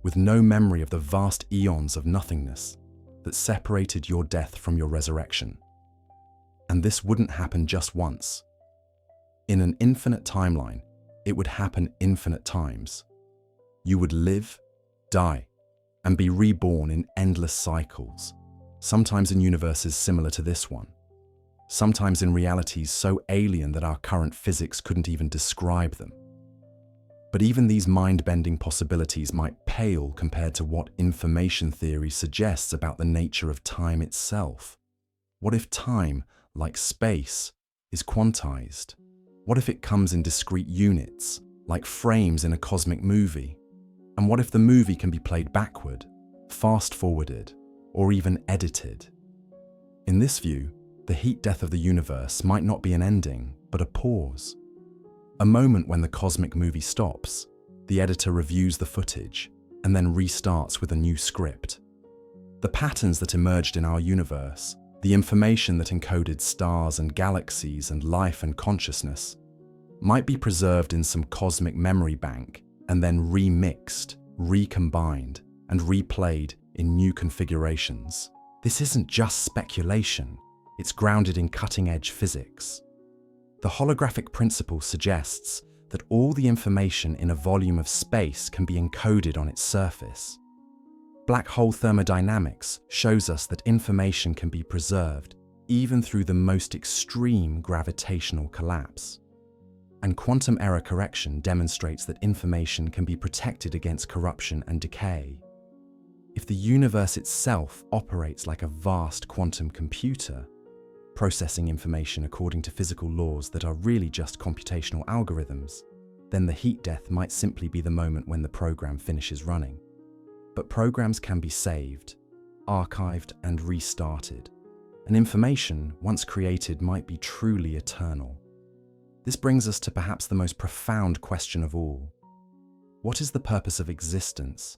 Speaker 1: with no memory of the vast eons of nothingness that separated your death from your resurrection. And this wouldn't happen just once. In an infinite timeline, it would happen infinite times. You would live, die, and be reborn in endless cycles, sometimes in universes similar to this one, sometimes in realities so alien that our current physics couldn't even describe them. But even these mind-bending possibilities might pale compared to what information theory suggests about the nature of time itself. What if time, like space, is quantized? What if it comes in discrete units, like frames in a cosmic movie? And what if the movie can be played backward, fast-forwarded, or even edited? In this view, the heat death of the universe might not be an ending, but a pause. A moment when the cosmic movie stops, the editor reviews the footage, and then restarts with a new script. The patterns that emerged in our universe, the information that encoded stars and galaxies and life and consciousness, might be preserved in some cosmic memory bank and then remixed, recombined, and replayed in new configurations. This isn't just speculation. It's grounded in cutting-edge physics. The holographic principle suggests that all the information in a volume of space can be encoded on its surface. Black hole thermodynamics shows us that information can be preserved even through the most extreme gravitational collapse. And quantum error correction demonstrates that information can be protected against corruption and decay. If the universe itself operates like a vast quantum computer, processing information according to physical laws that are really just computational algorithms, then the heat death might simply be the moment when the program finishes running. But programs can be saved, archived, and restarted. And information, once created, might be truly eternal. This brings us to perhaps the most profound question of all. What is the purpose of existence?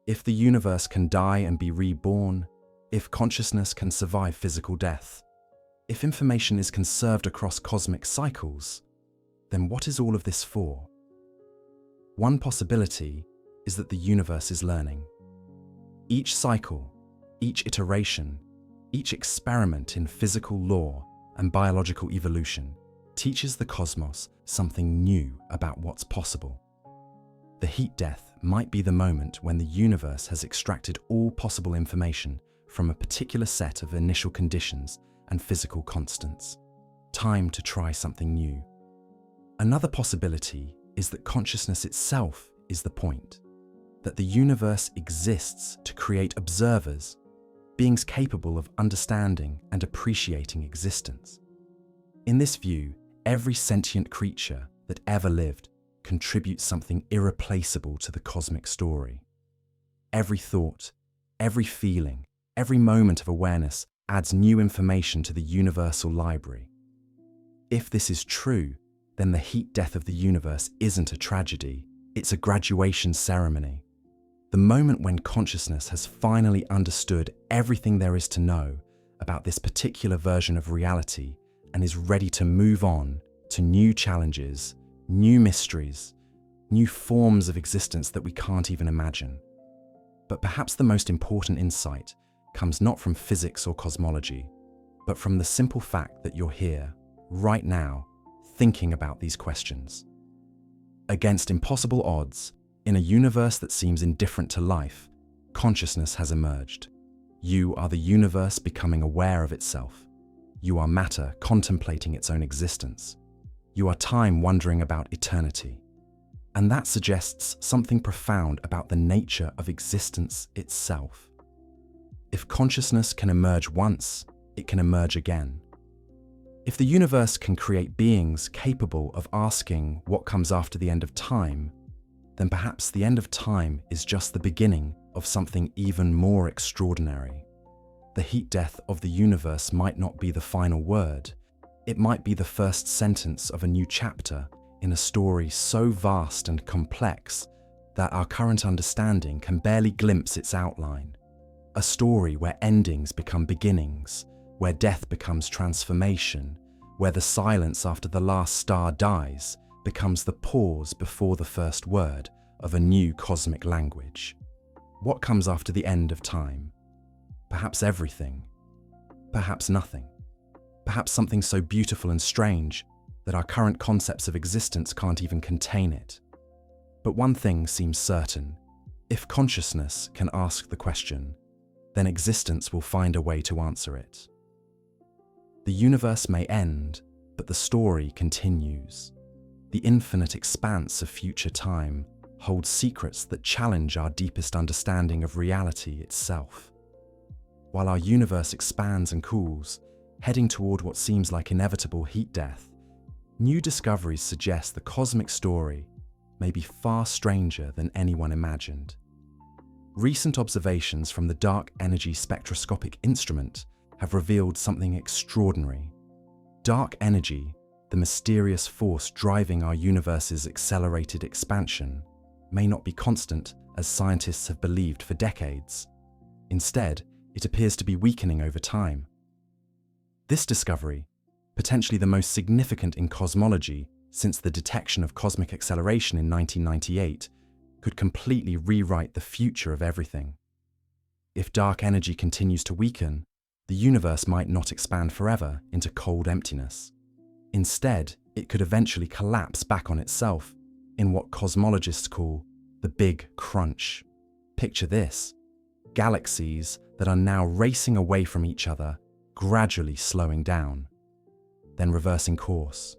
Speaker 1: If the universe can die and be reborn, if consciousness can survive physical death, if information is conserved across cosmic cycles, then what is all of this for? One possibility is that the universe is learning. Each cycle, each iteration, each experiment in physical law and biological evolution teaches the cosmos something new about what's possible. The heat death might be the moment when the universe has extracted all possible information from a particular set of initial conditions and physical constants. Time to try something new. Another possibility is that consciousness itself is the point, that the universe exists to create observers, beings capable of understanding and appreciating existence. In this view, every sentient creature that ever lived contributes something irreplaceable to the cosmic story. Every thought, every feeling, every moment of awareness adds new information to the universal library. If this is true, then the heat death of the universe isn't a tragedy, it's a graduation ceremony. The moment when consciousness has finally understood everything there is to know about this particular version of reality and is ready to move on to new challenges, new mysteries, new forms of existence that we can't even imagine. But perhaps the most important insight comes not from physics or cosmology, but from the simple fact that you're here, right now, thinking about these questions. Against impossible odds, in a universe that seems indifferent to life, consciousness has emerged. You are the universe becoming aware of itself. You are matter contemplating its own existence. You are time wondering about eternity. And that suggests something profound about the nature of existence itself. If consciousness can emerge once, it can emerge again. If the universe can create beings capable of asking what comes after the end of time, then perhaps the end of time is just the beginning of something even more extraordinary. The heat death of the universe might not be the final word. It might be the first sentence of a new chapter in a story so vast and complex that our current understanding can barely glimpse its outline. A story where endings become beginnings, where death becomes transformation, where the silence after the last star dies becomes the pause before the first word of a new cosmic language. What comes after the end of time? Perhaps everything. Perhaps nothing. Perhaps something so beautiful and strange that our current concepts of existence can't even contain it. But one thing seems certain. If consciousness can ask the question, then existence will find a way to answer it. The universe may end, but the story continues. The infinite expanse of future time holds secrets that challenge our deepest understanding of reality itself. While our universe expands and cools, heading toward what seems like inevitable heat death, new discoveries suggest the cosmic story may be far stranger than anyone imagined. Recent observations from the Dark Energy Spectroscopic Instrument have revealed something extraordinary. Dark energy, the mysterious force driving our universe's accelerated expansion, may not be constant as scientists have believed for decades. Instead, it appears to be weakening over time. This discovery, potentially the most significant in cosmology since the detection of cosmic acceleration in 1998, could completely rewrite the future of everything. If dark energy continues to weaken, The universe might not expand forever into cold emptiness. Instead, it could eventually collapse back on itself in what cosmologists call the Big Crunch. Picture this: galaxies that are now racing away from each other, gradually slowing down, then reversing course.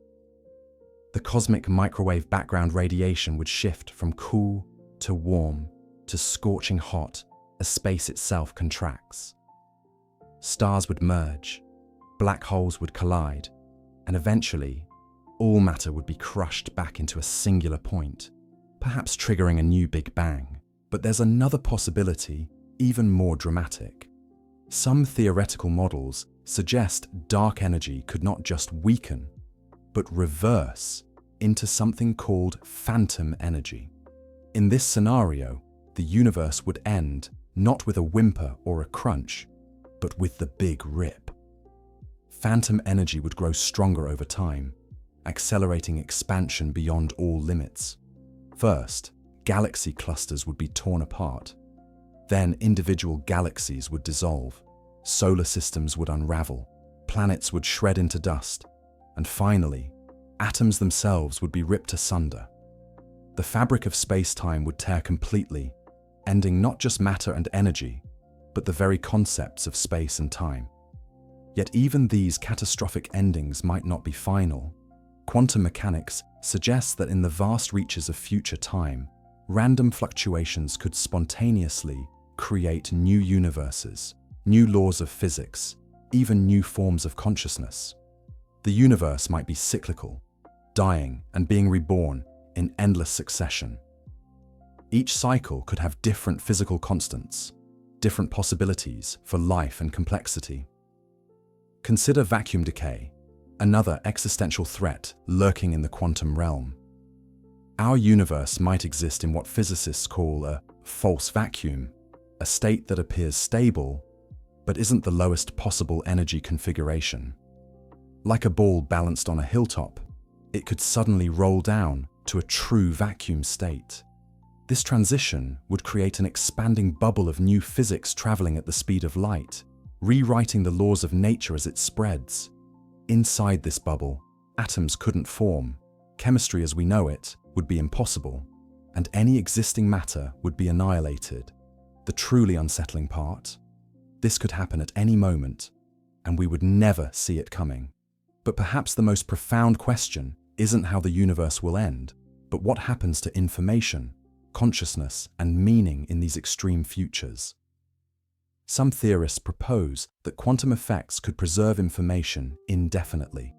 Speaker 1: The cosmic microwave background radiation would shift from cool to warm to scorching hot as space itself contracts. Stars would merge, black holes would collide, and eventually, all matter would be crushed back into a singular point, perhaps triggering a new Big Bang. But there's another possibility, even more dramatic. Some theoretical models suggest dark energy could not just weaken, but reverse into something called phantom energy. In this scenario, the universe would end not with a whimper or a crunch, but with the Big Rip. Phantom energy would grow stronger over time, accelerating expansion beyond all limits. First, galaxy clusters would be torn apart. Then individual galaxies would dissolve, solar systems would unravel, planets would shred into dust, and finally, atoms themselves would be ripped asunder. The fabric of space-time would tear completely, ending not just matter and energy, but the very concepts of space and time. Yet even these catastrophic endings might not be final. Quantum mechanics suggests that in the vast reaches of future time, random fluctuations could spontaneously create new universes, new laws of physics, even new forms of consciousness. The universe might be cyclical, dying and being reborn in endless succession. Each cycle could have different physical constants, different possibilities for life and complexity. Consider vacuum decay, another existential threat lurking in the quantum realm. Our universe might exist in what physicists call a false vacuum, a state that appears stable, but isn't the lowest possible energy configuration. Like a ball balanced on a hilltop, it could suddenly roll down to a true vacuum state. This transition would create an expanding bubble of new physics traveling at the speed of light, rewriting the laws of nature as it spreads. Inside this bubble, atoms couldn't form, chemistry as we know it would be impossible, and any existing matter would be annihilated. The truly unsettling part? This could happen at any moment, and we would never see it coming. But perhaps the most profound question isn't how the universe will end, but what happens to information, consciousness, and meaning in these extreme futures. Some theorists propose that quantum effects could preserve information indefinitely.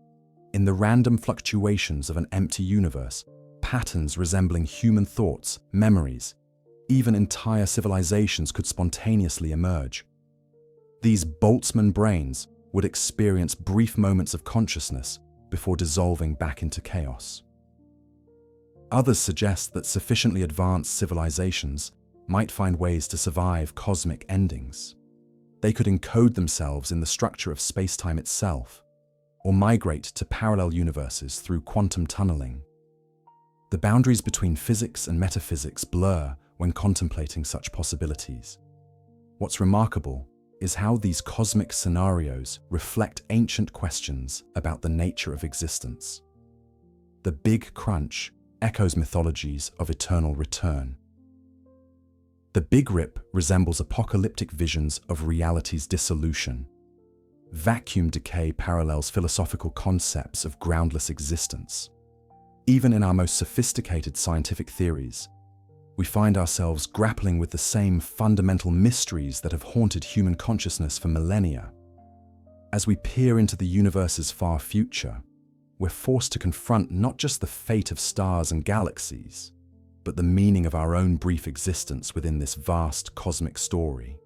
Speaker 1: In the random fluctuations of an empty universe, patterns resembling human thoughts, memories, even entire civilizations could spontaneously emerge. These Boltzmann brains would experience brief moments of consciousness before dissolving back into chaos. Others suggest that sufficiently advanced civilizations might find ways to survive cosmic endings. They could encode themselves in the structure of space-time itself, or migrate to parallel universes through quantum tunneling. The boundaries between physics and metaphysics blur when contemplating such possibilities. What's remarkable is how these cosmic scenarios reflect ancient questions about the nature of existence. The Big Crunch echoes mythologies of eternal return. The Big Rip resembles apocalyptic visions of reality's dissolution. Vacuum decay parallels philosophical concepts of groundless existence. Even in our most sophisticated scientific theories, we find ourselves grappling with the same fundamental mysteries that have haunted human consciousness for millennia. As we peer into the universe's far future, we're forced to confront not just the fate of stars and galaxies, but the meaning of our own brief existence within this vast cosmic story.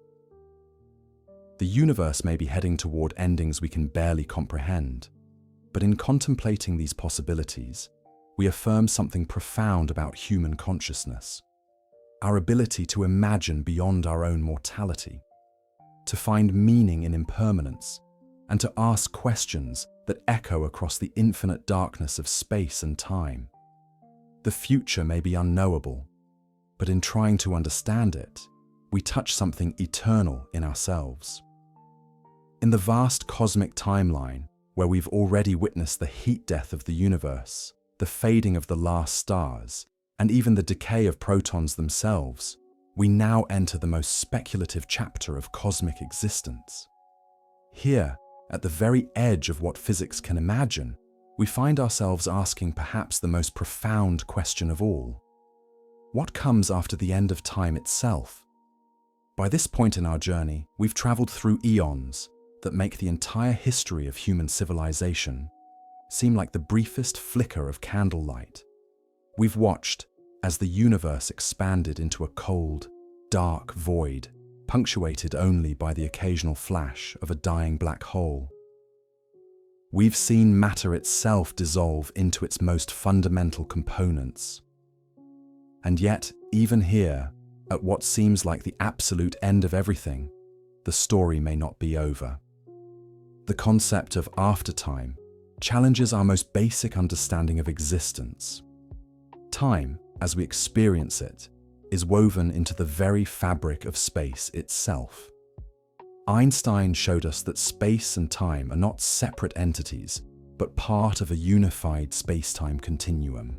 Speaker 1: The universe may be heading toward endings we can barely comprehend, but in contemplating these possibilities, we affirm something profound about human consciousness. Our ability to imagine beyond our own mortality, to find meaning in impermanence, and to ask questions that echo across the infinite darkness of space and time. The future may be unknowable, but in trying to understand it, we touch something eternal in ourselves. In the vast cosmic timeline, where we've already witnessed the heat death of the universe, the fading of the last stars, and even the decay of protons themselves, we now enter the most speculative chapter of cosmic existence. Here, at the very edge of what physics can imagine, we find ourselves asking perhaps the most profound question of all. What comes after the end of time itself? By this point in our journey, we've traveled through eons that make the entire history of human civilization seem like the briefest flicker of candlelight. We've watched as the universe expanded into a cold, dark void, punctuated only by the occasional flash of a dying black hole. We've seen matter itself dissolve into its most fundamental components. And yet, even here, at what seems like the absolute end of everything, the story may not be over. The concept of aftertime challenges our most basic understanding of existence. Time, as we experience it, is woven into the very fabric of space itself. Einstein showed us that space and time are not separate entities, but part of a unified space-time continuum.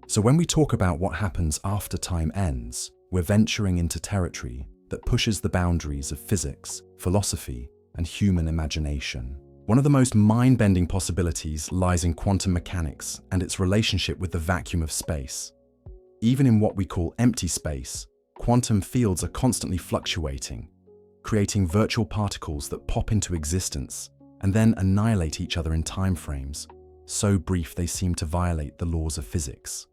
Speaker 1: So when we talk about what happens after time ends, we're venturing into territory that pushes the boundaries of physics, philosophy, and human imagination. One of the most mind-bending possibilities lies in quantum mechanics and its relationship with the vacuum of space. Even in what we call empty space, quantum fields are constantly fluctuating, creating virtual particles that pop into existence and then annihilate each other in timeframes so brief they seem to violate the laws of physics.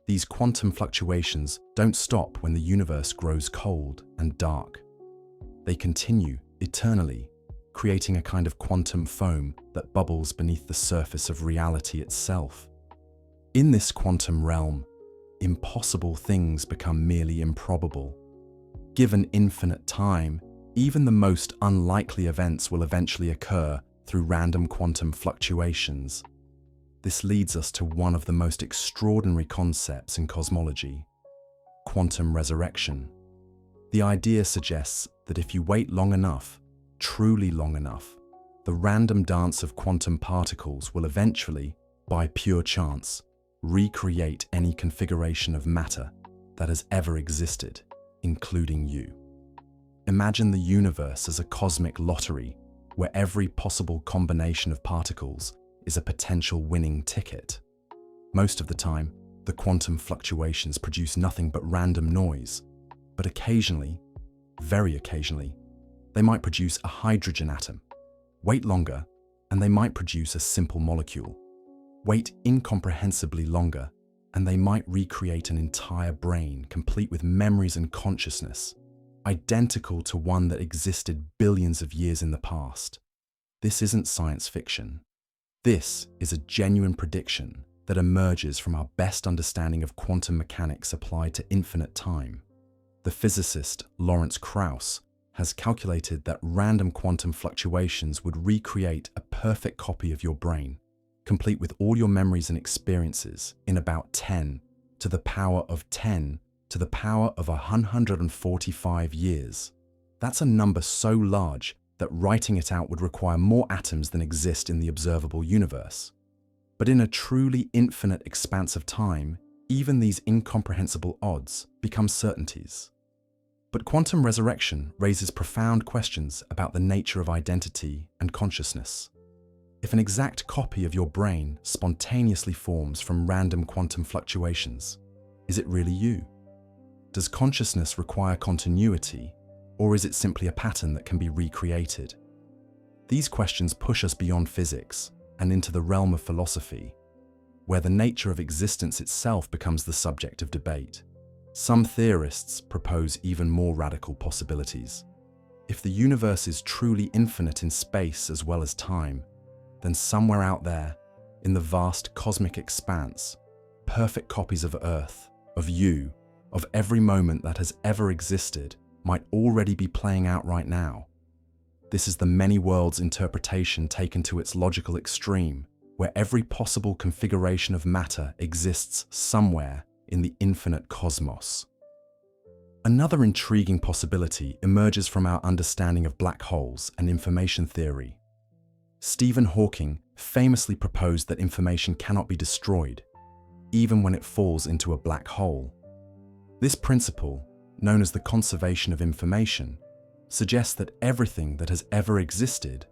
Speaker 1: These quantum fluctuations don't stop when the universe grows cold and dark. They continue eternally, creating a kind of quantum foam that bubbles beneath the surface of reality itself. In this quantum realm, impossible things become merely improbable. Given infinite time, even the most unlikely events will eventually occur through random quantum fluctuations. This leads us to one of the most extraordinary concepts in cosmology: quantum resurrection. The idea suggests that if you wait long enough, truly long enough, the random dance of quantum particles will eventually, by pure chance, recreate any configuration of matter that has ever existed, including you. Imagine the universe as a cosmic lottery where every possible combination of particles is a potential winning ticket. Most of the time, the quantum fluctuations produce nothing but random noise, but occasionally, very occasionally, they might produce a hydrogen atom. Wait longer, and they might produce a simple molecule. Wait incomprehensibly longer, and they might recreate an entire brain complete with memories and consciousness, identical to one that existed billions of years in the past. This isn't science fiction. This is a genuine prediction that emerges from our best understanding of quantum mechanics applied to infinite time. The physicist Lawrence Krauss has calculated that random quantum fluctuations would recreate a perfect copy of your brain, complete with all your memories and experiences, in about 10 to the power of 10 to the power of 145 years. That's a number so large that writing it out would require more atoms than exist in the observable universe. But in a truly infinite expanse of time, even these incomprehensible odds become certainties. But quantum resurrection raises profound questions about the nature of identity and consciousness. If an exact copy of your brain spontaneously forms from random quantum fluctuations, is it really you? Does consciousness require continuity, or is it simply a pattern that can be recreated? These questions push us beyond physics and into the realm of philosophy, where the nature of existence itself becomes the subject of debate. Some theorists propose even more radical possibilities. If the universe is truly infinite in space as well as time, then somewhere out there, in the vast cosmic expanse, perfect copies of Earth, of you, of every moment that has ever existed, might already be playing out right now. This is the many worlds interpretation taken to its logical extreme, where every possible configuration of matter exists somewhere in the infinite cosmos. Another intriguing possibility emerges from our understanding of black holes and information theory. Stephen Hawking famously proposed that information cannot be destroyed, even when it falls into a black hole. This principle, known as the conservation of information, suggests that everything that has ever existed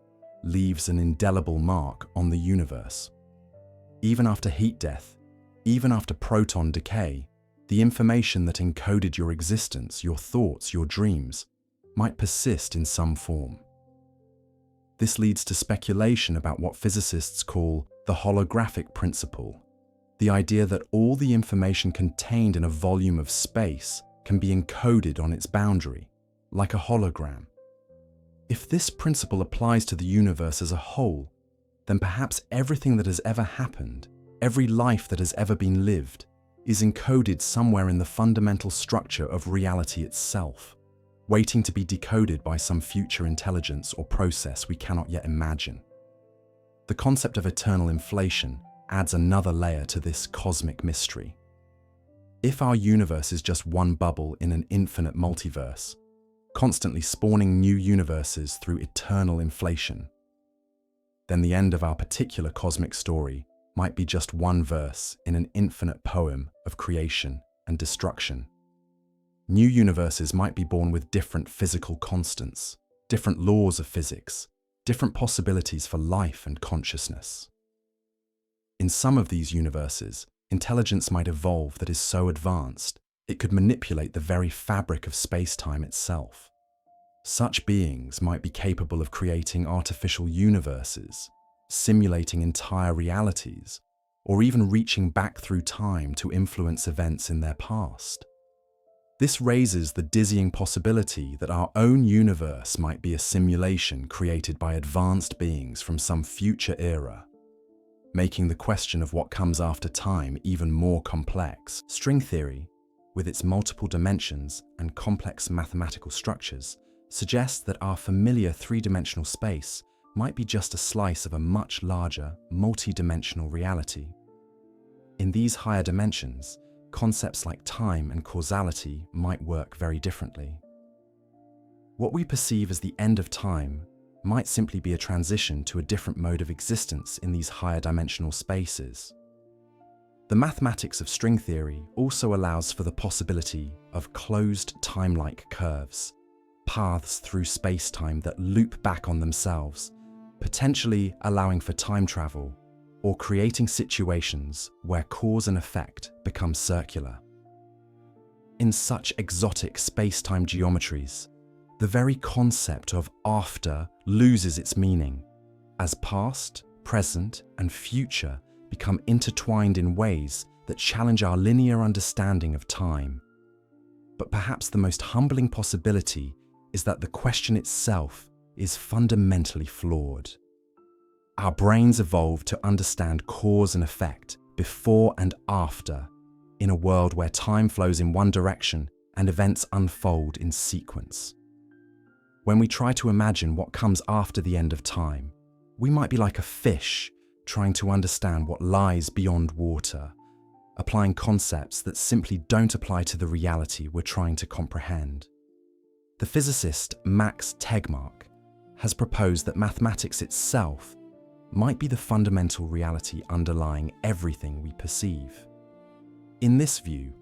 Speaker 1: leaves an indelible mark on the universe. Even after heat death, even after proton decay, the information that encoded your existence, your thoughts, your dreams, might persist in some form. This leads to speculation about what physicists call the holographic principle, the idea that all the information contained in a volume of space can be encoded on its boundary, like a hologram. If this principle applies to the universe as a whole, then perhaps everything that has ever happened, every life that has ever been lived, is encoded somewhere in the fundamental structure of reality itself, waiting to be decoded by some future intelligence or process we cannot yet imagine. The concept of eternal inflation adds another layer to this cosmic mystery. If our universe is just one bubble in an infinite multiverse, constantly spawning new universes through eternal inflation, then the end of our particular cosmic story might be just one verse in an infinite poem of creation and destruction. New universes might be born with different physical constants, different laws of physics, different possibilities for life and consciousness. In some of these universes, intelligence might evolve that is so advanced, it could manipulate the very fabric of space-time itself. Such beings might be capable of creating artificial universes, simulating entire realities, or even reaching back through time to influence events in their past. This raises the dizzying possibility that our own universe might be a simulation created by advanced beings from some future era, making the question of what comes after time even more complex. String theory, with its multiple dimensions and complex mathematical structures, suggests that our familiar three-dimensional space might be just a slice of a much larger, multi-dimensional reality. In these higher dimensions, concepts like time and causality might work very differently. What we perceive as the end of time might simply be a transition to a different mode of existence in these higher dimensional spaces. The mathematics of string theory also allows for the possibility of closed time-like curves, paths through space-time that loop back on themselves, potentially allowing for time travel or creating situations where cause and effect become circular. In such exotic space-time geometries, the very concept of after loses its meaning, as past, present, and future become intertwined in ways that challenge our linear understanding of time. But perhaps the most humbling possibility is that the question itself is fundamentally flawed. Our brains evolved to understand cause and effect before and after, in a world where time flows in one direction and events unfold in sequence. When we try to imagine what comes after the end of time, we might be like a fish trying to understand what lies beyond water, applying concepts that simply don't apply to the reality we're trying to comprehend. The physicist Max Tegmark has proposed that mathematics itself might be the fundamental reality underlying everything we perceive. In this view,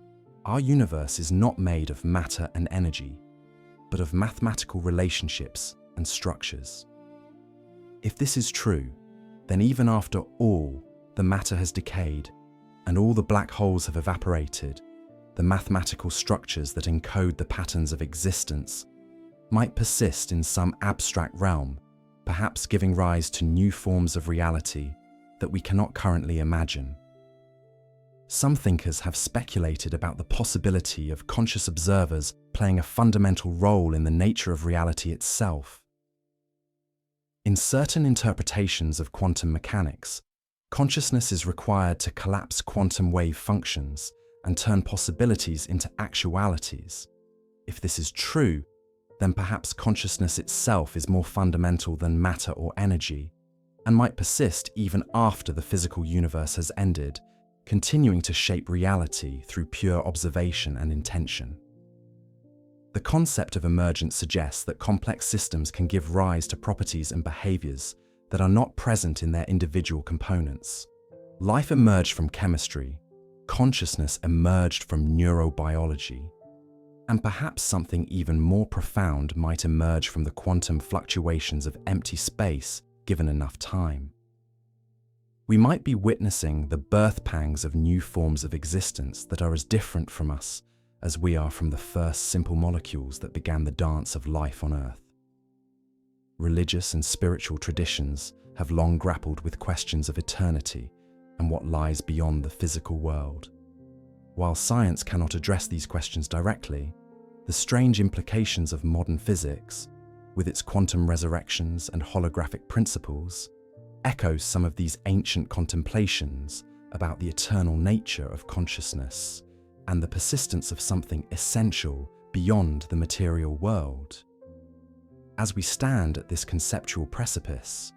Speaker 1: our universe is not made of matter and energy, but of mathematical relationships and structures. If this is true, then even after all the matter has decayed and all the black holes have evaporated, the mathematical structures that encode the patterns of existence might persist in some abstract realm, perhaps giving rise to new forms of reality that we cannot currently imagine. Some thinkers have speculated about the possibility of conscious observers playing a fundamental role in the nature of reality itself. In certain interpretations of quantum mechanics, consciousness is required to collapse quantum wave functions and turn possibilities into actualities. If this is true, then perhaps consciousness itself is more fundamental than matter or energy, and might persist even after the physical universe has ended, continuing to shape reality through pure observation and intention. The concept of emergence suggests that complex systems can give rise to properties and behaviors that are not present in their individual components. Life emerged from chemistry, consciousness emerged from neurobiology, and perhaps something even more profound might emerge from the quantum fluctuations of empty space given enough time. We might be witnessing the birth pangs of new forms of existence that are as different from us as we are from the first simple molecules that began the dance of life on Earth. Religious and spiritual traditions have long grappled with questions of eternity and what lies beyond the physical world. While science cannot address these questions directly, the strange implications of modern physics, with its quantum resurrections and holographic principles, echoes some of these ancient contemplations about the eternal nature of consciousness and the persistence of something essential beyond the material world. As we stand at this conceptual precipice,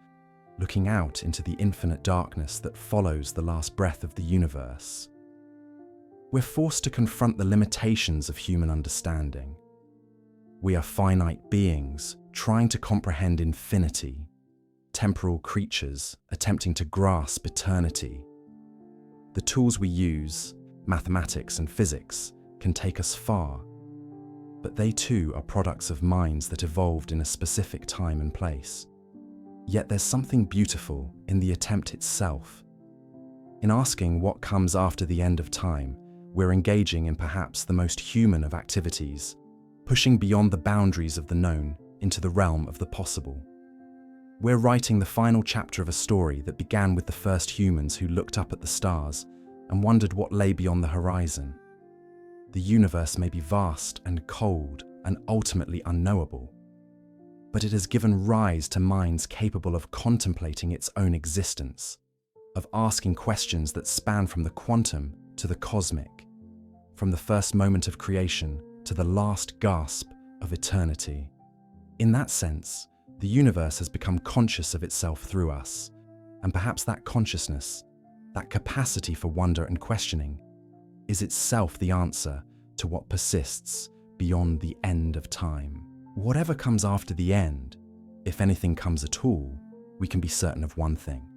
Speaker 1: looking out into the infinite darkness that follows the last breath of the universe, we're forced to confront the limitations of human understanding. We are finite beings trying to comprehend infinity, temporal creatures attempting to grasp eternity. The tools we use, mathematics and physics, can take us far, but they too are products of minds that evolved in a specific time and place. Yet there's something beautiful in the attempt itself. In asking what comes after the end of time, we're engaging in perhaps the most human of activities, pushing beyond the boundaries of the known into the realm of the possible. We're writing the final chapter of a story that began with the first humans who looked up at the stars and wondered what lay beyond the horizon. The universe may be vast and cold and ultimately unknowable, but it has given rise to minds capable of contemplating its own existence, of asking questions that span from the quantum to the cosmic, from the first moment of creation to the last gasp of eternity. In that sense, the universe has become conscious of itself through us, and perhaps that consciousness, that capacity for wonder and questioning, is itself the answer to what persists beyond the end of time. Whatever comes after the end, if anything comes at all, we can be certain of one thing.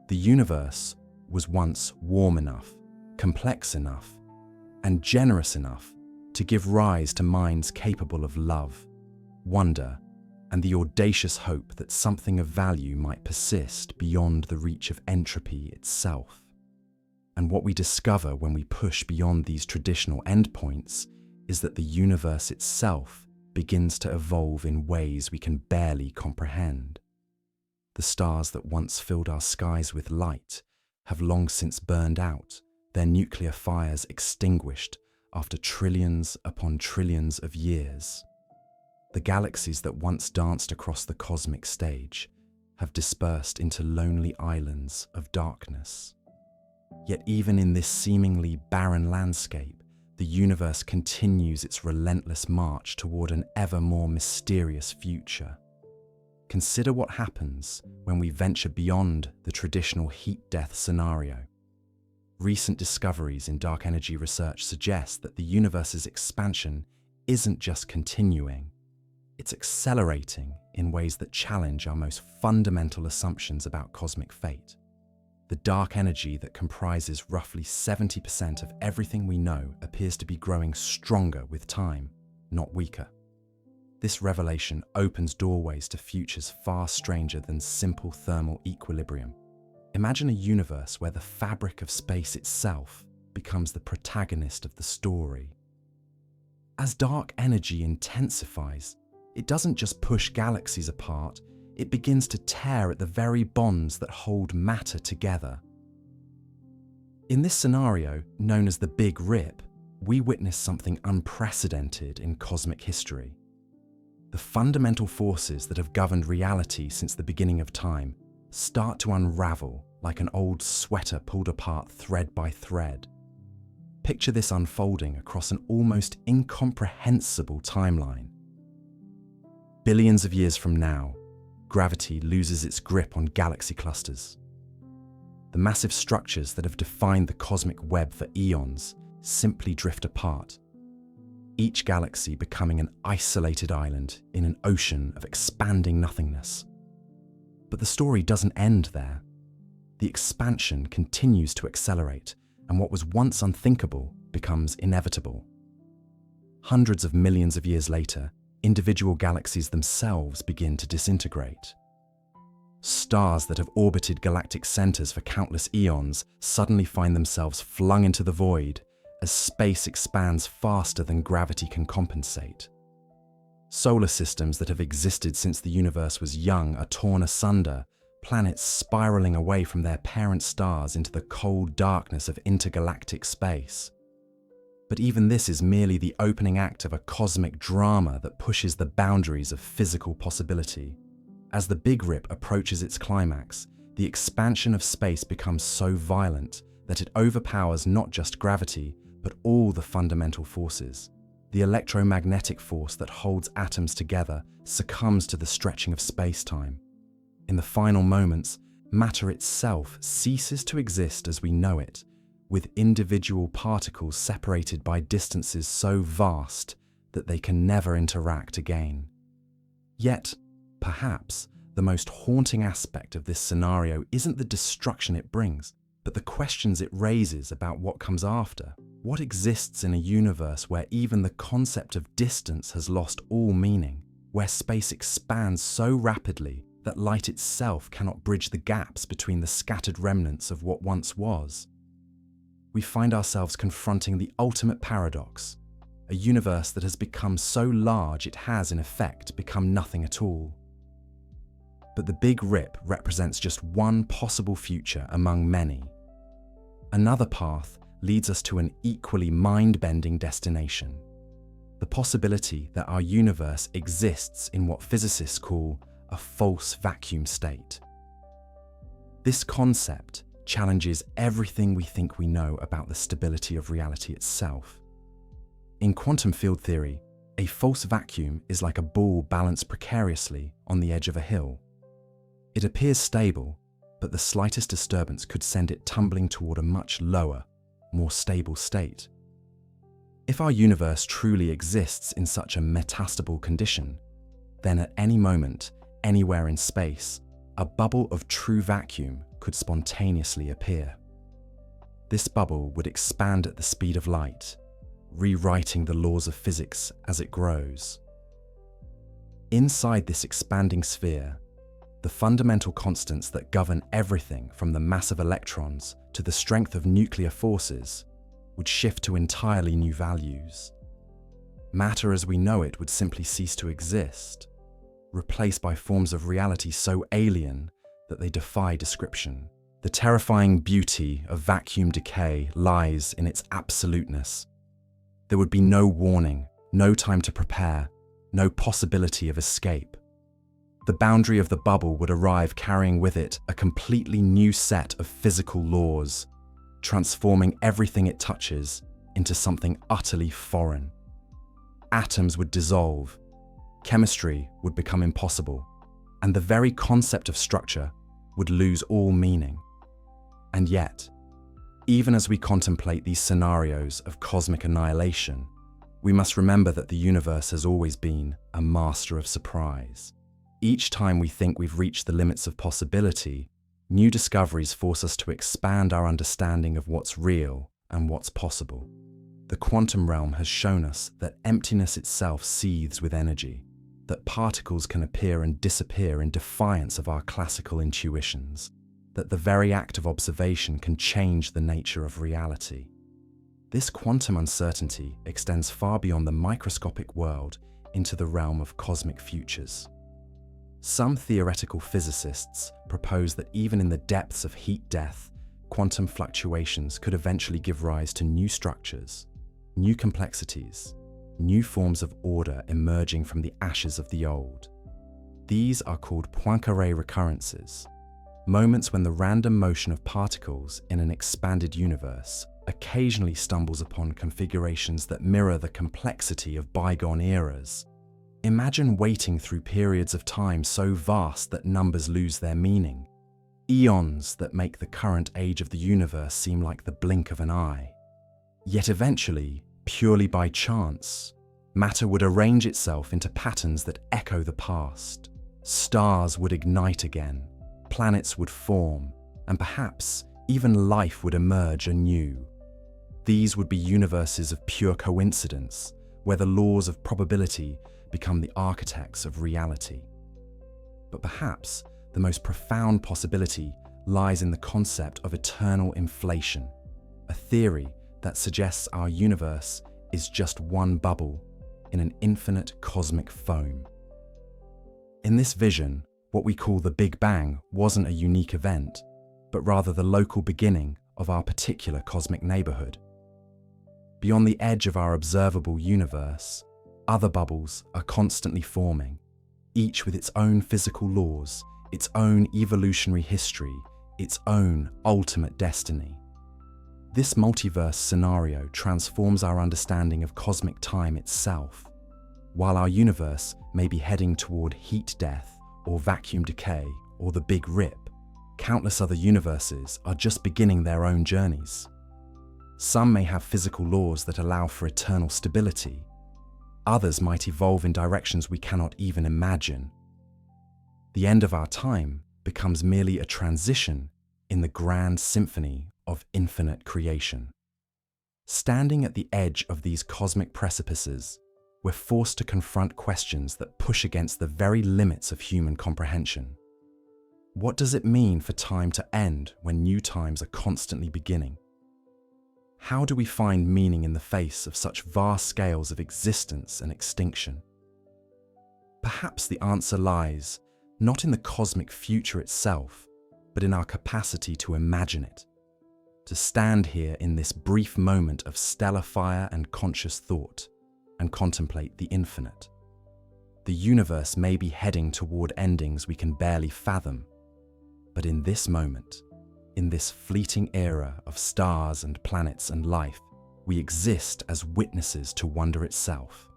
Speaker 1: The universe was once warm enough, complex enough, and generous enough to give rise to minds capable of love, wonder, and the audacious hope that something of value might persist beyond the reach of entropy itself. And what we discover when we push beyond these traditional endpoints is that the universe itself begins to evolve in ways we can barely comprehend. The stars that once filled our skies with light have long since burned out, their nuclear fires extinguished after trillions upon trillions of years. The galaxies that once danced across the cosmic stage have dispersed into lonely islands of darkness. Yet even in this seemingly barren landscape, the universe continues its relentless march toward an ever more mysterious future. Consider what happens when we venture beyond the traditional heat-death scenario. Recent discoveries in dark energy research suggest that the universe's expansion isn't just continuing, it's accelerating in ways that challenge our most fundamental assumptions about cosmic fate. The dark energy that comprises roughly 70% of everything we know appears to be growing stronger with time, not weaker. This revelation opens doorways to futures far stranger than simple thermal equilibrium. Imagine a universe where the fabric of space itself becomes the protagonist of the story. As dark energy intensifies, it doesn't just push galaxies apart, it begins to tear at the very bonds that hold matter together. In this scenario, known as the Big Rip, we witness something unprecedented in cosmic history. The fundamental forces that have governed reality since the beginning of time start to unravel like an old sweater pulled apart thread by thread. Picture this unfolding across an almost incomprehensible timeline. Billions of years from now, gravity loses its grip on galaxy clusters. The massive structures that have defined the cosmic web for eons simply drift apart. each galaxy becoming an isolated island in an ocean of expanding nothingness. But the story doesn't end there. The expansion continues to accelerate, and what was once unthinkable becomes inevitable. Hundreds of millions of years later, individual galaxies themselves begin to disintegrate. Stars that have orbited galactic centers for countless eons suddenly find themselves flung into the void as space expands faster than gravity can compensate. Solar systems that have existed since the universe was young are torn asunder, planets spiraling away from their parent stars into the cold darkness of intergalactic space. But even this is merely the opening act of a cosmic drama that pushes the boundaries of physical possibility. As the Big Rip approaches its climax, the expansion of space becomes so violent that it overpowers not just gravity, but all the fundamental forces. The electromagnetic force that holds atoms together succumbs to the stretching of space-time. In the final moments, matter itself ceases to exist as we know it, with individual particles separated by distances so vast that they can never interact again. Yet, perhaps, the most haunting aspect of this scenario isn't the destruction it brings, but the questions it raises about what comes after. What exists in a universe where even the concept of distance has lost all meaning, where space expands so rapidly that light itself cannot bridge the gaps between the scattered remnants of what once was? We find ourselves confronting the ultimate paradox, a universe that has become so large it has, in effect, become nothing at all. But the Big Rip represents just one possible future among many. Another path leads us to an equally mind-bending destination: the possibility that our universe exists in what physicists call a false vacuum state. This concept challenges everything we think we know about the stability of reality itself. In quantum field theory, a false vacuum is like a ball balanced precariously on the edge of a hill. It appears stable, but the slightest disturbance could send it tumbling toward a much lower, more stable state. If our universe truly exists in such a metastable condition, then at any moment, anywhere in space, a bubble of true vacuum could spontaneously appear. This bubble would expand at the speed of light, rewriting the laws of physics as it grows. Inside this expanding sphere, the fundamental constants that govern everything from the mass of electrons to the strength of nuclear forces would shift to entirely new values. Matter as we know it would simply cease to exist, replaced by forms of reality so alien that they defy description. The terrifying beauty of vacuum decay lies in its absoluteness. There would be no warning, no time to prepare, no possibility of escape. The boundary of the bubble would arrive carrying with it a completely new set of physical laws, transforming everything it touches into something utterly foreign. Atoms would dissolve, chemistry would become impossible, and the very concept of structure would lose all meaning. And yet, even as we contemplate these scenarios of cosmic annihilation, we must remember that the universe has always been a master of surprise. Each time we think we've reached the limits of possibility, new discoveries force us to expand our understanding of what's real and what's possible. The quantum realm has shown us that emptiness itself seethes with energy, that particles can appear and disappear in defiance of our classical intuitions, that the very act of observation can change the nature of reality. This quantum uncertainty extends far beyond the microscopic world into the realm of cosmic futures. Some theoretical physicists propose that even in the depths of heat death, quantum fluctuations could eventually give rise to new structures, new complexities, new forms of order emerging from the ashes of the old. These are called Poincaré recurrences, moments when the random motion of particles in an expanded universe occasionally stumbles upon configurations that mirror the complexity of bygone eras. Imagine waiting through periods of time so vast that numbers lose their meaning, eons that make the current age of the universe seem like the blink of an eye. Yet eventually, purely by chance, Matter would arrange itself into patterns that echo the past. Stars would ignite again, planets would form, and perhaps even life would emerge anew. These would be universes of pure coincidence, where the laws of probability become the architects of reality. But perhaps the most profound possibility lies in the concept of eternal inflation, a theory that suggests our universe is just one bubble in an infinite cosmic foam. In this vision, what we call the Big Bang wasn't a unique event, but rather the local beginning of our particular cosmic neighborhood. Beyond the edge of our observable universe, other bubbles are constantly forming, each with its own physical laws, its own evolutionary history, its own ultimate destiny. This multiverse scenario transforms our understanding of cosmic time itself. While our universe may be heading toward heat death or vacuum decay or the Big Rip, countless other universes are just beginning their own journeys. Some may have physical laws that allow for eternal stability. Others might evolve in directions we cannot even imagine. The end of our time becomes merely a transition in the grand symphony of infinite creation. Standing at the edge of these cosmic precipices, we're forced to confront questions that push against the very limits of human comprehension. What does it mean for time to end when new times are constantly beginning? How do we find meaning in the face of such vast scales of existence and extinction? Perhaps the answer lies not in the cosmic future itself, but in our capacity to imagine it, to stand here in this brief moment of stellar fire and conscious thought and contemplate the infinite. The universe may be heading toward endings we can barely fathom, but in this moment, in this fleeting era of stars and planets and life, we exist as witnesses to wonder itself.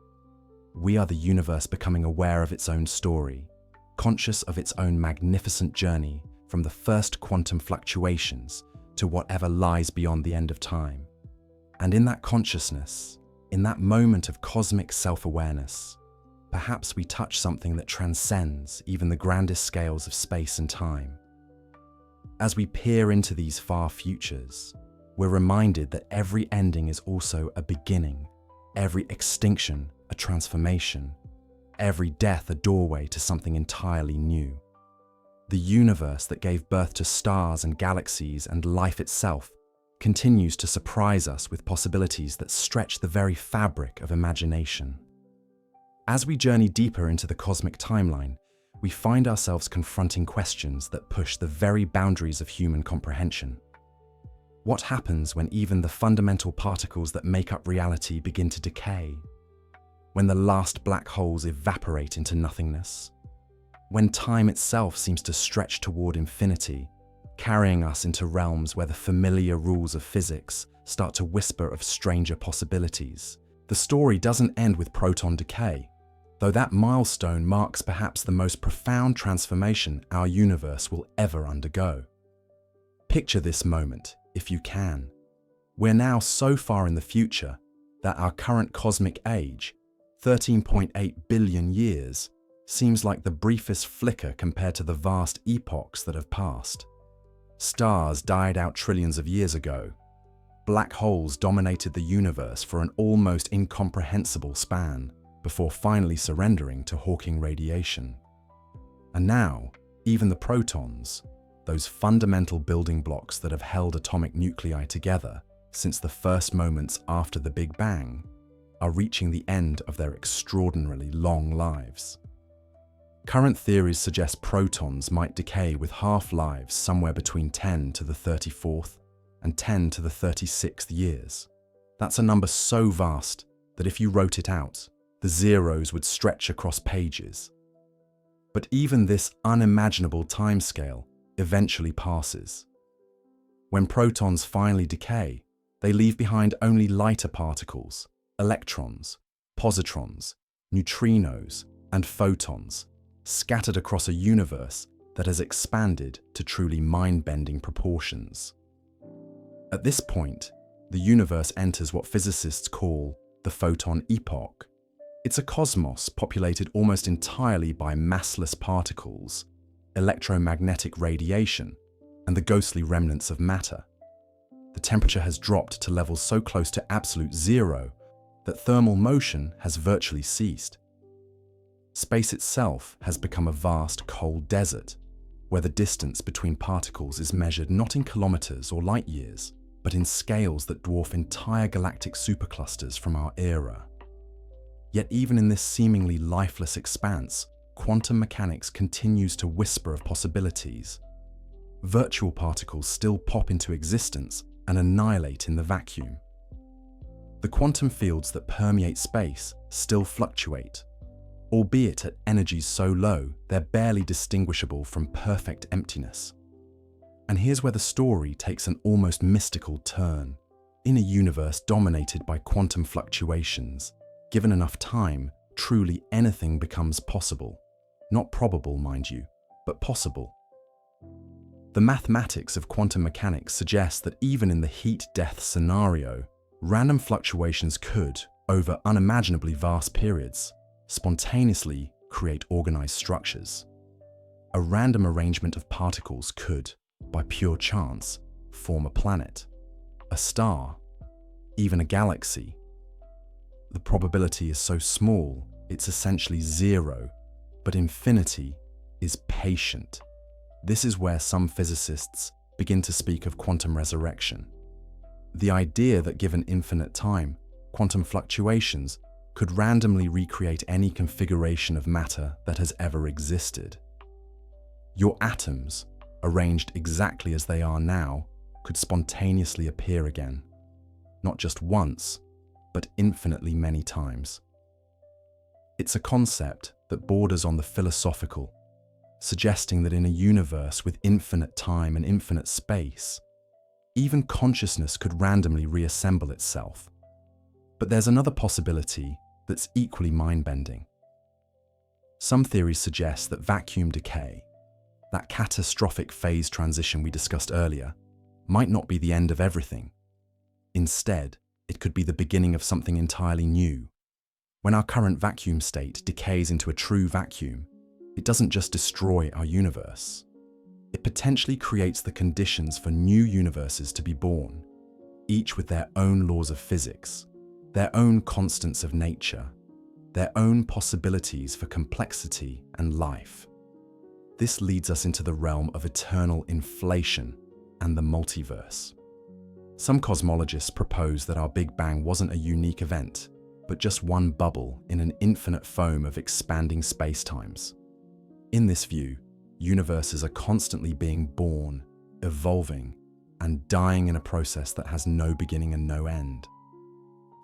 Speaker 1: We are the universe becoming aware of its own story, conscious of its own magnificent journey from the first quantum fluctuations to whatever lies beyond the end of time. And in that consciousness, in that moment of cosmic self-awareness, perhaps we touch something that transcends even the grandest scales of space and time. As we peer into these far futures, we're reminded that every ending is also a beginning, every extinction a transformation, every death a doorway to something entirely new. The universe that gave birth to stars and galaxies and life itself continues to surprise us with possibilities that stretch the very fabric of imagination. As we journey deeper into the cosmic timeline, we find ourselves confronting questions that push the very boundaries of human comprehension. What happens when even the fundamental particles that make up reality begin to decay? When the last black holes evaporate into nothingness? When time itself seems to stretch toward infinity, carrying us into realms where the familiar rules of physics start to whisper of stranger possibilities? The story doesn't end with proton decay, though that milestone marks perhaps the most profound transformation our universe will ever undergo. Picture this moment, if you can. We're now so far in the future that our current cosmic age, 13.8 billion years, seems like the briefest flicker compared to the vast epochs that have passed. Stars died out trillions of years ago. Black holes dominated the universe for an almost incomprehensible span, before finally surrendering to Hawking radiation. And now, even the protons, those fundamental building blocks that have held atomic nuclei together since the first moments after the Big Bang, are reaching the end of their extraordinarily long lives. Current theories suggest protons might decay with half-lives somewhere between 10 to the 34th and 10 to the 36th years. That's a number so vast that if you wrote it out, the zeros would stretch across pages. But even this unimaginable timescale eventually passes. When protons finally decay, they leave behind only lighter particles, electrons, positrons, neutrinos, and photons, scattered across a universe that has expanded to truly mind-bending proportions. At this point, the universe enters what physicists call the photon epoch, It's a cosmos populated almost entirely by massless particles, electromagnetic radiation, and the ghostly remnants of matter. The temperature has dropped to levels so close to absolute zero that thermal motion has virtually ceased. Space itself has become a vast cold desert, where the distance between particles is measured not in kilometers or light years, but in scales that dwarf entire galactic superclusters from our era. Yet even in this seemingly lifeless expanse, quantum mechanics continues to whisper of possibilities. Virtual particles still pop into existence and annihilate in the vacuum. The quantum fields that permeate space still fluctuate, albeit at energies so low they're barely distinguishable from perfect emptiness. And here's where the story takes an almost mystical turn. In a universe dominated by quantum fluctuations, given enough time, truly anything becomes possible. Not probable, mind you, but possible. The mathematics of quantum mechanics suggests that even in the heat-death scenario, random fluctuations could, over unimaginably vast periods, spontaneously create organized structures. A random arrangement of particles could, by pure chance, form a planet, a star, even a galaxy. The probability is so small, it's essentially zero, but infinity is patient. This is where some physicists begin to speak of quantum resurrection. The idea that given infinite time, quantum fluctuations could randomly recreate any configuration of matter that has ever existed. Your atoms, arranged exactly as they are now, could spontaneously appear again, not just once, but infinitely many times. It's a concept that borders on the philosophical, suggesting that in a universe with infinite time and infinite space, even consciousness could randomly reassemble itself. But there's another possibility that's equally mind-bending. Some theories suggest that vacuum decay, that catastrophic phase transition we discussed earlier, might not be the end of everything. Instead, it could be the beginning of something entirely new. When our current vacuum state decays into a true vacuum, it doesn't just destroy our universe. It potentially creates the conditions for new universes to be born, each with their own laws of physics, their own constants of nature, their own possibilities for complexity and life. This leads us into the realm of eternal inflation and the multiverse. Some cosmologists propose that our Big Bang wasn't a unique event, but just one bubble in an infinite foam of expanding spacetimes. In this view, universes are constantly being born, evolving, and dying in a process that has no beginning and no end.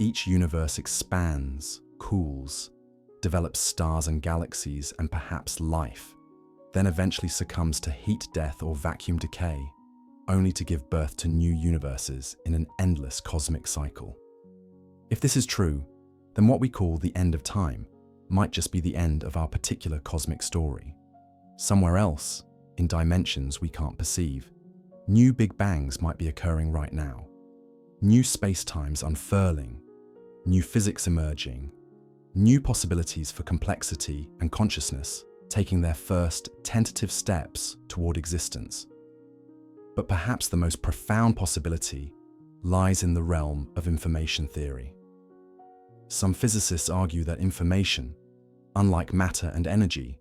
Speaker 1: Each universe expands, cools, develops stars and galaxies and perhaps life, then eventually succumbs to heat death or vacuum decay, only to give birth to new universes in an endless cosmic cycle. If this is true, then what we call the end of time might just be the end of our particular cosmic story. Somewhere else, in dimensions we can't perceive, new Big Bangs might be occurring right now. New spacetimes unfurling, new physics emerging, new possibilities for complexity and consciousness taking their first tentative steps toward existence. But perhaps the most profound possibility lies in the realm of information theory. Some physicists argue that information, unlike matter and energy,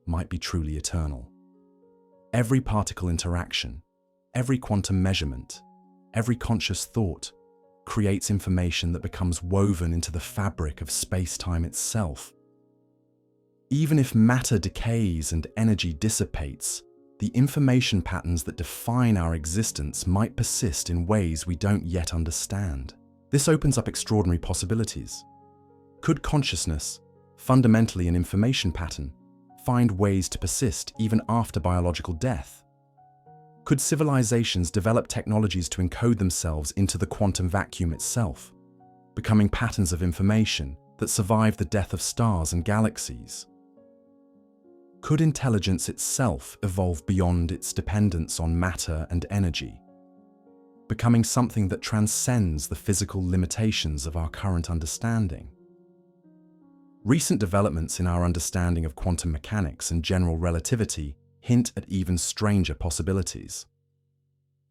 Speaker 1: might be truly eternal. Every particle interaction, every quantum measurement, every conscious thought creates information that becomes woven into the fabric of space-time itself. Even if matter decays and energy dissipates, the information patterns that define our existence might persist in ways we don't yet understand. This opens up extraordinary possibilities. Could consciousness, fundamentally an information pattern, find ways to persist even after biological death? Could civilizations develop technologies to encode themselves into the quantum vacuum itself, becoming patterns of information that survive the death of stars and galaxies? Could intelligence itself evolve beyond its dependence on matter and energy, becoming something that transcends the physical limitations of our current understanding? Recent developments in our understanding of quantum mechanics and general relativity hint at even stranger possibilities.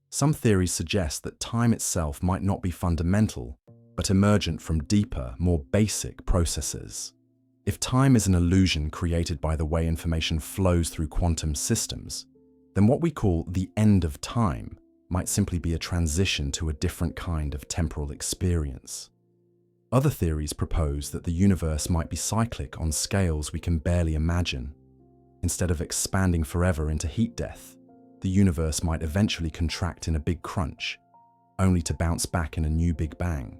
Speaker 1: Some theories suggest that time itself might not be fundamental, but emergent from deeper, more basic processes. If time is an illusion created by the way information flows through quantum systems, then what we call the end of time might simply be a transition to a different kind of temporal experience. Other theories propose that the universe might be cyclic on scales we can barely imagine. Instead of expanding forever into heat death, the universe might eventually contract in a big crunch, only to bounce back in a new Big Bang.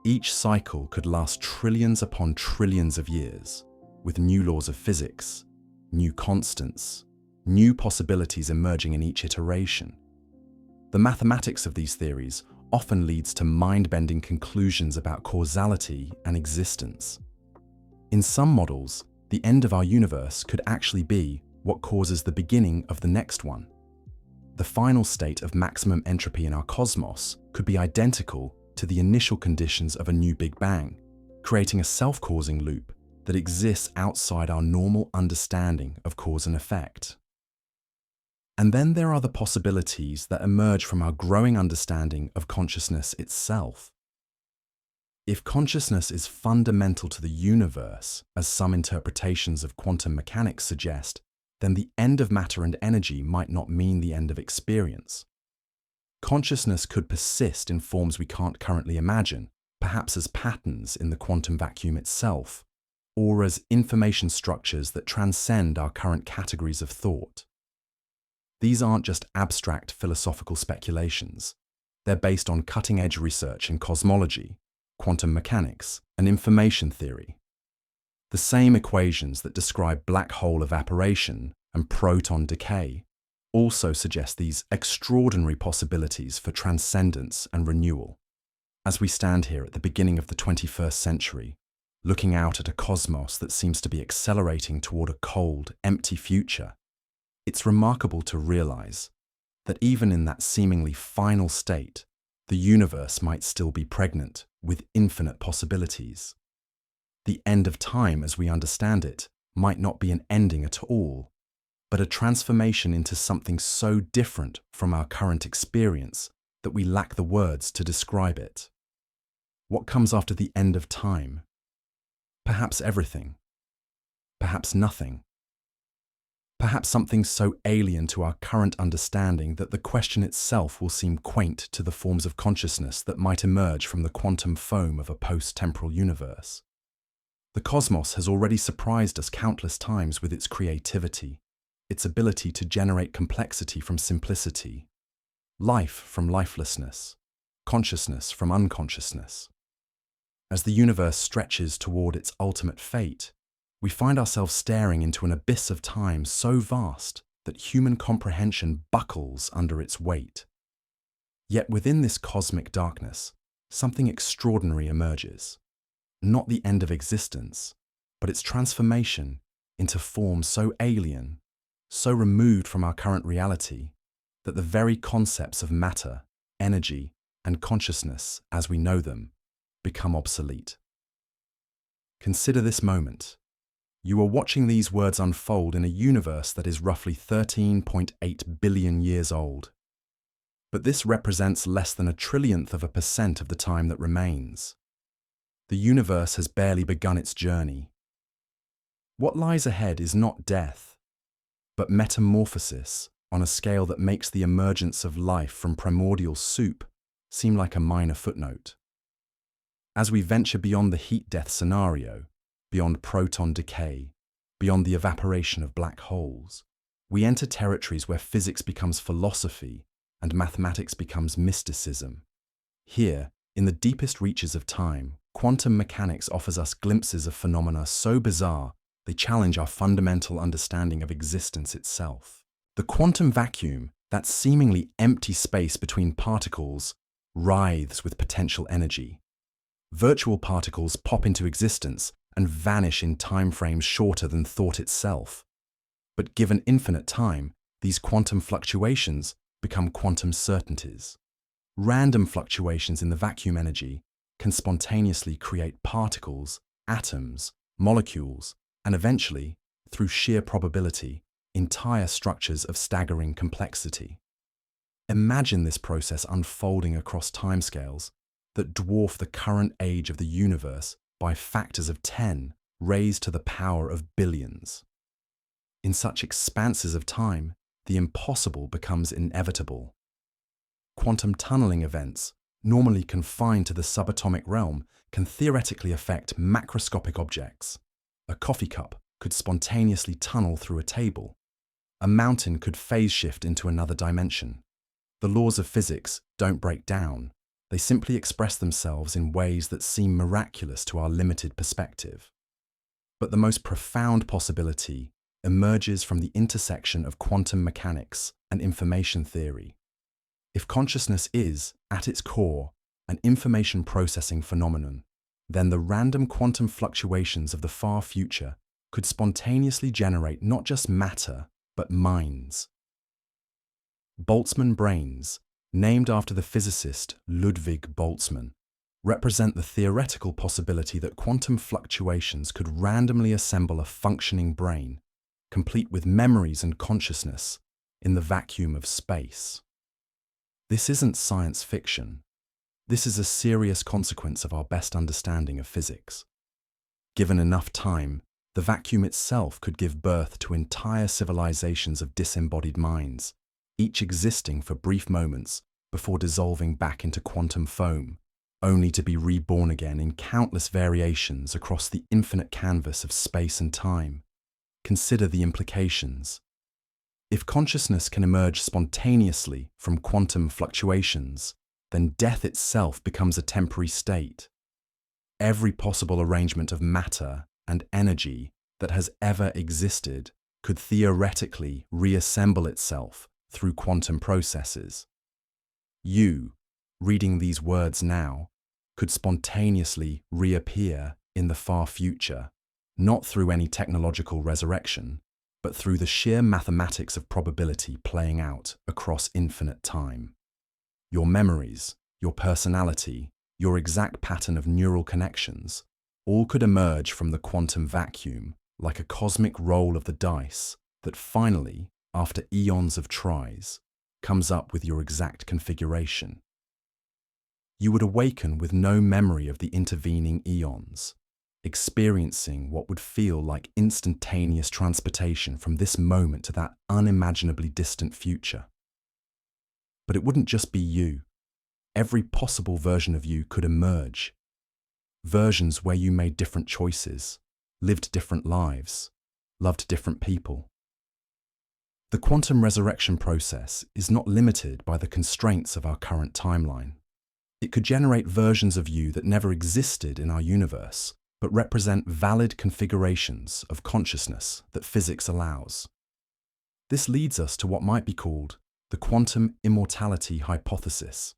Speaker 1: Each cycle could last trillions upon trillions of years, with new laws of physics, new constants, new possibilities emerging in each iteration. The mathematics of these theories often leads to mind-bending conclusions about causality and existence. In some models, the end of our universe could actually be what causes the beginning of the next one. The final state of maximum entropy in our cosmos could be identical to the initial conditions of a new Big Bang, creating a self-causing loop that exists outside our normal understanding of cause and effect. And then there are the possibilities that emerge from our growing understanding of consciousness itself. If consciousness is fundamental to the universe, as some interpretations of quantum mechanics suggest, then the end of matter and energy might not mean the end of experience. Consciousness could persist in forms we can't currently imagine, perhaps as patterns in the quantum vacuum itself, or as information structures that transcend our current categories of thought. These aren't just abstract philosophical speculations. They're based on cutting-edge research in cosmology, quantum mechanics, and information theory. The same equations that describe black hole evaporation and proton decay also suggest these extraordinary possibilities for transcendence and renewal. As we stand here at the beginning of the 21st century, looking out at a cosmos that seems to be accelerating toward a cold, empty future, it's remarkable to realize that even in that seemingly final state, the universe might still be pregnant with infinite possibilities. The end of time as we understand it might not be an ending at all, but a transformation into something so different from our current experience that we lack the words to describe it. What comes after the end of time? Perhaps everything. Perhaps nothing. Perhaps something so alien to our current understanding that the question itself will seem quaint to the forms of consciousness that might emerge from the quantum foam of a post-temporal universe. The cosmos has already surprised us countless times with its creativity, its ability to generate complexity from simplicity, life from lifelessness, consciousness from unconsciousness. As the universe stretches toward its ultimate fate, we find ourselves staring into an abyss of time so vast that human comprehension buckles under its weight. Yet within this cosmic darkness, something extraordinary emerges. Not the end of existence, but its transformation into form so alien, so removed from our current reality, that the very concepts of matter, energy, and consciousness as we know them become obsolete. Consider this moment. You are watching these words unfold in a universe that is roughly 13.8 billion years old. But this represents less than 1/1,000,000,000% of the time that remains. The universe has barely begun its journey. What lies ahead is not death, but metamorphosis on a scale that makes the emergence of life from primordial soup seem like a minor footnote. As we venture beyond the heat death scenario, beyond proton decay, beyond the evaporation of black holes, we enter territories where physics becomes philosophy and mathematics becomes mysticism. Here, in the deepest reaches of time, quantum mechanics offers us glimpses of phenomena so bizarre they challenge our fundamental understanding of existence itself. The quantum vacuum, that seemingly empty space between particles, writhes with potential energy. Virtual particles pop into existence and vanish in timeframes shorter than thought itself. But given infinite time, these quantum fluctuations become quantum certainties. Random fluctuations in the vacuum energy can spontaneously create particles, atoms, molecules, and eventually, through sheer probability, entire structures of staggering complexity. Imagine this process unfolding across timescales that dwarf the current age of the universe by factors of 10 raised to the power of billions. In such expanses of time, the impossible becomes inevitable. Quantum tunneling events, normally confined to the subatomic realm, can theoretically affect macroscopic objects. A coffee cup could spontaneously tunnel through a table. A mountain could phase shift into another dimension. The laws of physics don't break down. They simply express themselves in ways that seem miraculous to our limited perspective. But the most profound possibility emerges from the intersection of quantum mechanics and information theory. If consciousness is, at its core, an information processing phenomenon, then the random quantum fluctuations of the far future could spontaneously generate not just matter, but minds. Boltzmann brains, named after the physicist Ludwig Boltzmann, represent the theoretical possibility that quantum fluctuations could randomly assemble a functioning brain, complete with memories and consciousness, in the vacuum of space. This isn't science fiction. This is a serious consequence of our best understanding of physics. Given enough time, the vacuum itself could give birth to entire civilizations of disembodied minds, each existing for brief moments before dissolving back into quantum foam, only to be reborn again in countless variations across the infinite canvas of space and time. Consider the implications. If consciousness can emerge spontaneously from quantum fluctuations, then death itself becomes a temporary state. Every possible arrangement of matter and energy that has ever existed could theoretically reassemble itself through quantum processes. You, reading these words now, could spontaneously reappear in the far future, not through any technological resurrection, but through the sheer mathematics of probability playing out across infinite time. Your memories, your personality, your exact pattern of neural connections, all could emerge from the quantum vacuum like a cosmic roll of the dice that finally, after eons of tries, comes up with your exact configuration. You would awaken with no memory of the intervening eons, experiencing what would feel like instantaneous transportation from this moment to that unimaginably distant future. But it wouldn't just be you. Every possible version of you could emerge. Versions where you made different choices, lived different lives, loved different people. The quantum resurrection process is not limited by the constraints of our current timeline. It could generate versions of you that never existed in our universe, but represent valid configurations of consciousness that physics allows. This leads us to what might be called the quantum immortality hypothesis.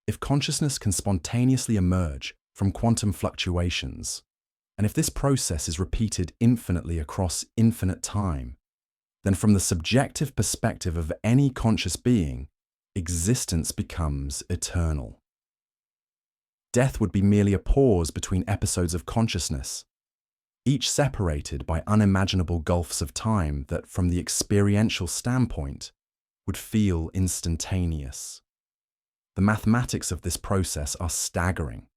Speaker 1: If consciousness can spontaneously emerge from quantum fluctuations, and if this process is repeated infinitely across infinite time, then from the subjective perspective of any conscious being, existence becomes eternal. Death would be merely a pause between episodes of consciousness, each separated by unimaginable gulfs of time that, from the experiential standpoint, would feel instantaneous. The mathematics of this process are staggering.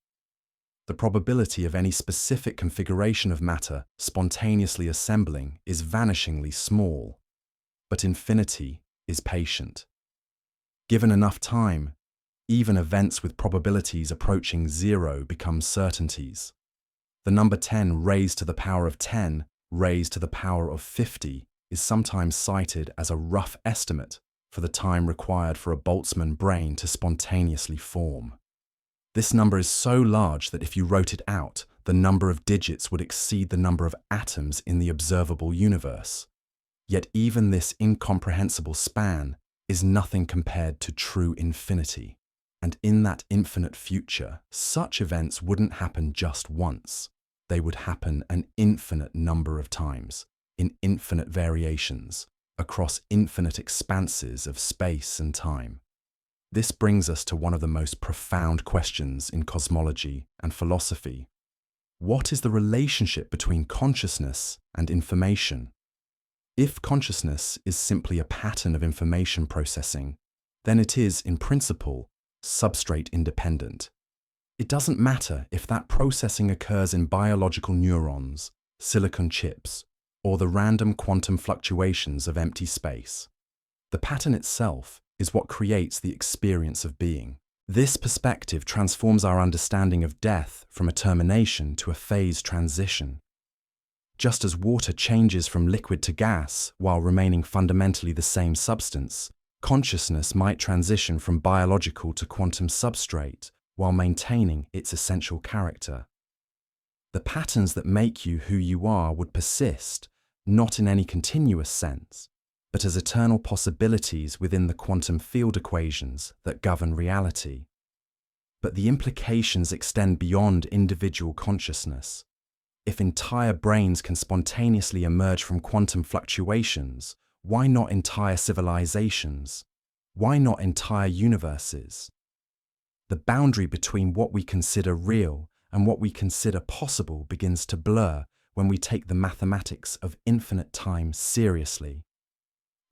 Speaker 1: The probability of any specific configuration of matter spontaneously assembling is vanishingly small, but infinity is patient. Given enough time, even events with probabilities approaching zero become certainties. The number 10 raised to the power of 10 raised to the power of 50 is sometimes cited as a rough estimate for the time required for a Boltzmann brain to spontaneously form. This number is so large that if you wrote it out, the number of digits would exceed the number of atoms in the observable universe. Yet even this incomprehensible span is nothing compared to true infinity. And in that infinite future, such events wouldn't happen just once. They would happen an infinite number of times, in infinite variations, across infinite expanses of space and time. This brings us to one of the most profound questions in cosmology and philosophy. What is the relationship between consciousness and information? If consciousness is simply a pattern of information processing, then it is, in principle, substrate independent. It doesn't matter if that processing occurs in biological neurons, silicon chips, or the random quantum fluctuations of empty space. The pattern itself is what creates the experience of being. This perspective transforms our understanding of death from a termination to a phase transition. Just as water changes from liquid to gas while remaining fundamentally the same substance, consciousness might transition from biological to quantum substrate while maintaining its essential character. The patterns that make you who you are would persist, not in any continuous sense, but as eternal possibilities within the quantum field equations that govern reality. But the implications extend beyond individual consciousness. If entire brains can spontaneously emerge from quantum fluctuations, why not entire civilizations? Why not entire universes? The boundary between what we consider real and what we consider possible begins to blur when we take the mathematics of infinite time seriously.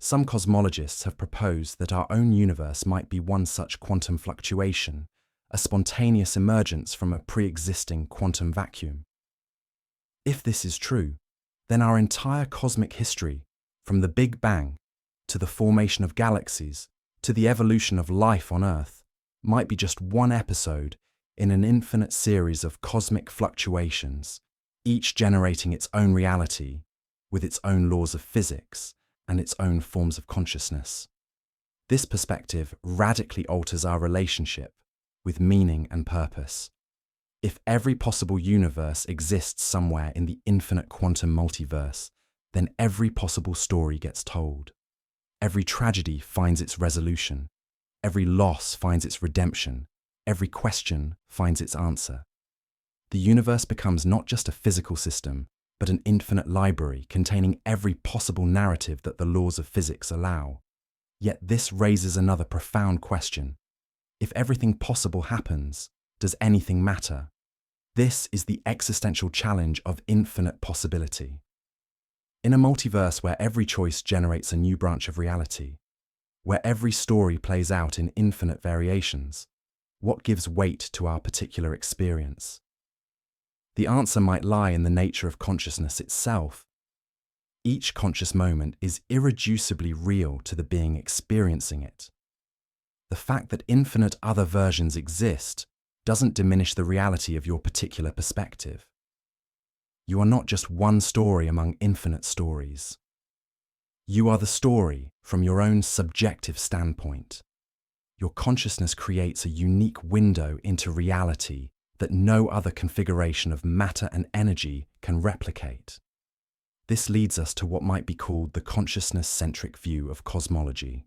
Speaker 1: Some cosmologists have proposed that our own universe might be one such quantum fluctuation, a spontaneous emergence from a pre-existing quantum vacuum. If this is true, then our entire cosmic history, from the Big Bang to the formation of galaxies to the evolution of life on Earth, might be just one episode in an infinite series of cosmic fluctuations, each generating its own reality with its own laws of physics and its own forms of consciousness. This perspective radically alters our relationship with meaning and purpose. If every possible universe exists somewhere in the infinite quantum multiverse, then every possible story gets told. Every tragedy finds its resolution. Every loss finds its redemption. Every question finds its answer. The universe becomes not just a physical system, but an infinite library containing every possible narrative that the laws of physics allow. Yet this raises another profound question. If everything possible happens, does anything matter? This is the existential challenge of infinite possibility. In a multiverse where every choice generates a new branch of reality, where every story plays out in infinite variations, what gives weight to our particular experience? The answer might lie in the nature of consciousness itself. Each conscious moment is irreducibly real to the being experiencing it. The fact that infinite other versions exist doesn't diminish the reality of your particular perspective. You are not just one story among infinite stories. You are the story from your own subjective standpoint. Your consciousness creates a unique window into reality that no other configuration of matter and energy can replicate. This leads us to what might be called the consciousness-centric view of cosmology.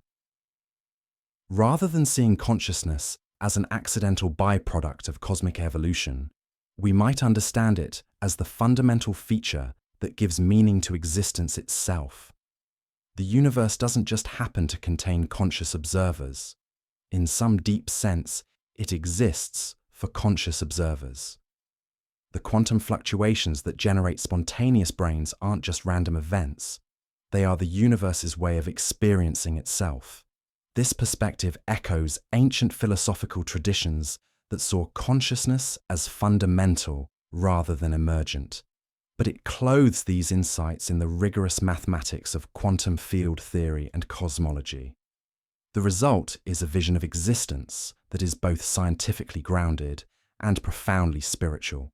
Speaker 1: Rather than seeing consciousness as an accidental byproduct of cosmic evolution, we might understand it as the fundamental feature that gives meaning to existence itself. The universe doesn't just happen to contain conscious observers. In some deep sense, it exists for conscious observers. The quantum fluctuations that generate spontaneous brains aren't just random events. They are the universe's way of experiencing itself. This perspective echoes ancient philosophical traditions that saw consciousness as fundamental rather than emergent. But it clothes these insights in the rigorous mathematics of quantum field theory and cosmology. The result is a vision of existence that is both scientifically grounded and profoundly spiritual.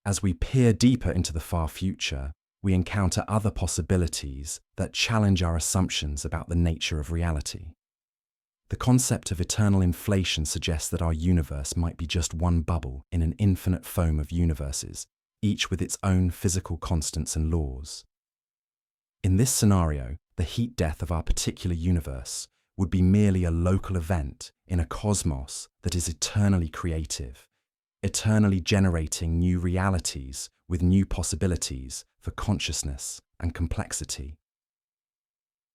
Speaker 1: As we peer deeper into the far future, we encounter other possibilities that challenge our assumptions about the nature of reality. The concept of eternal inflation suggests that our universe might be just one bubble in an infinite foam of universes, each with its own physical constants and laws. In this scenario, the heat death of our particular universe would be merely a local event in a cosmos that is eternally creative, eternally generating new realities with new possibilities for consciousness and complexity.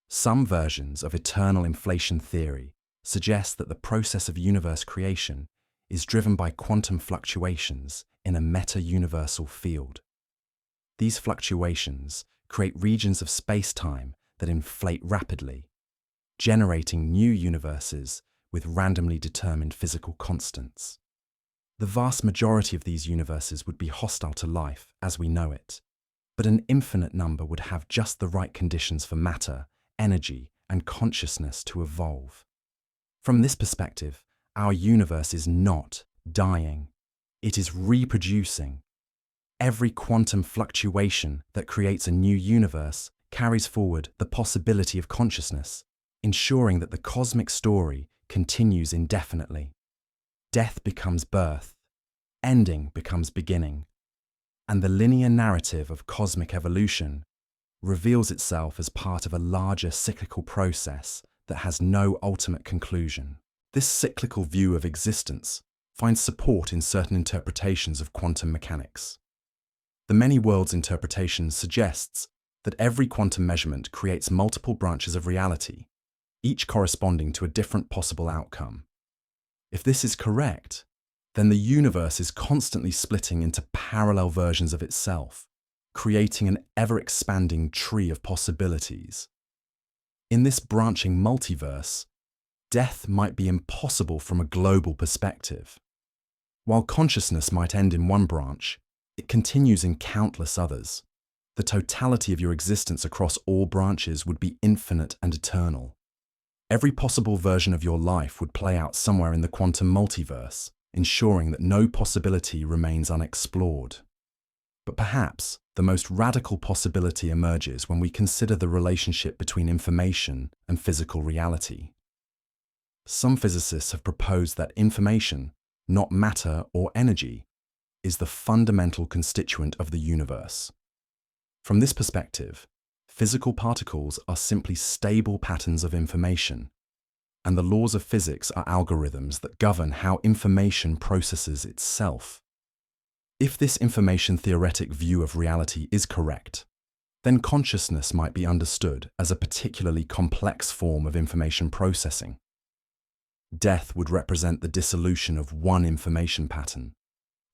Speaker 1: Some versions of eternal inflation theory suggest that the process of universe creation is driven by quantum fluctuations in a meta-universal field. These fluctuations create regions of space-time that inflate rapidly, generating new universes with randomly determined physical constants. The vast majority of these universes would be hostile to life as we know it, but an infinite number would have just the right conditions for matter, energy, and consciousness to evolve. From this perspective, our universe is not dying. It is reproducing. Every quantum fluctuation that creates a new universe carries forward the possibility of consciousness, ensuring that the cosmic story continues indefinitely. Death becomes birth, ending becomes beginning, and the linear narrative of cosmic evolution reveals itself as part of a larger cyclical process that has no ultimate conclusion. This cyclical view of existence finds support in certain interpretations of quantum mechanics. The many worlds interpretation suggests that every quantum measurement creates multiple branches of reality, each corresponding to a different possible outcome. If this is correct, then the universe is constantly splitting into parallel versions of itself, creating an ever-expanding tree of possibilities. In this branching multiverse, death might be impossible from a global perspective. While consciousness might end in one branch, it continues in countless others. The totality of your existence across all branches would be infinite and eternal. Every possible version of your life would play out somewhere in the quantum multiverse, ensuring that no possibility remains unexplored. But perhaps the most radical possibility emerges when we consider the relationship between information and physical reality. Some physicists have proposed that information, not matter or energy, is the fundamental constituent of the universe. From this perspective, physical particles are simply stable patterns of information, and the laws of physics are algorithms that govern how information processes itself. If this information-theoretic view of reality is correct, then consciousness might be understood as a particularly complex form of information processing. Death would represent the dissolution of one information pattern,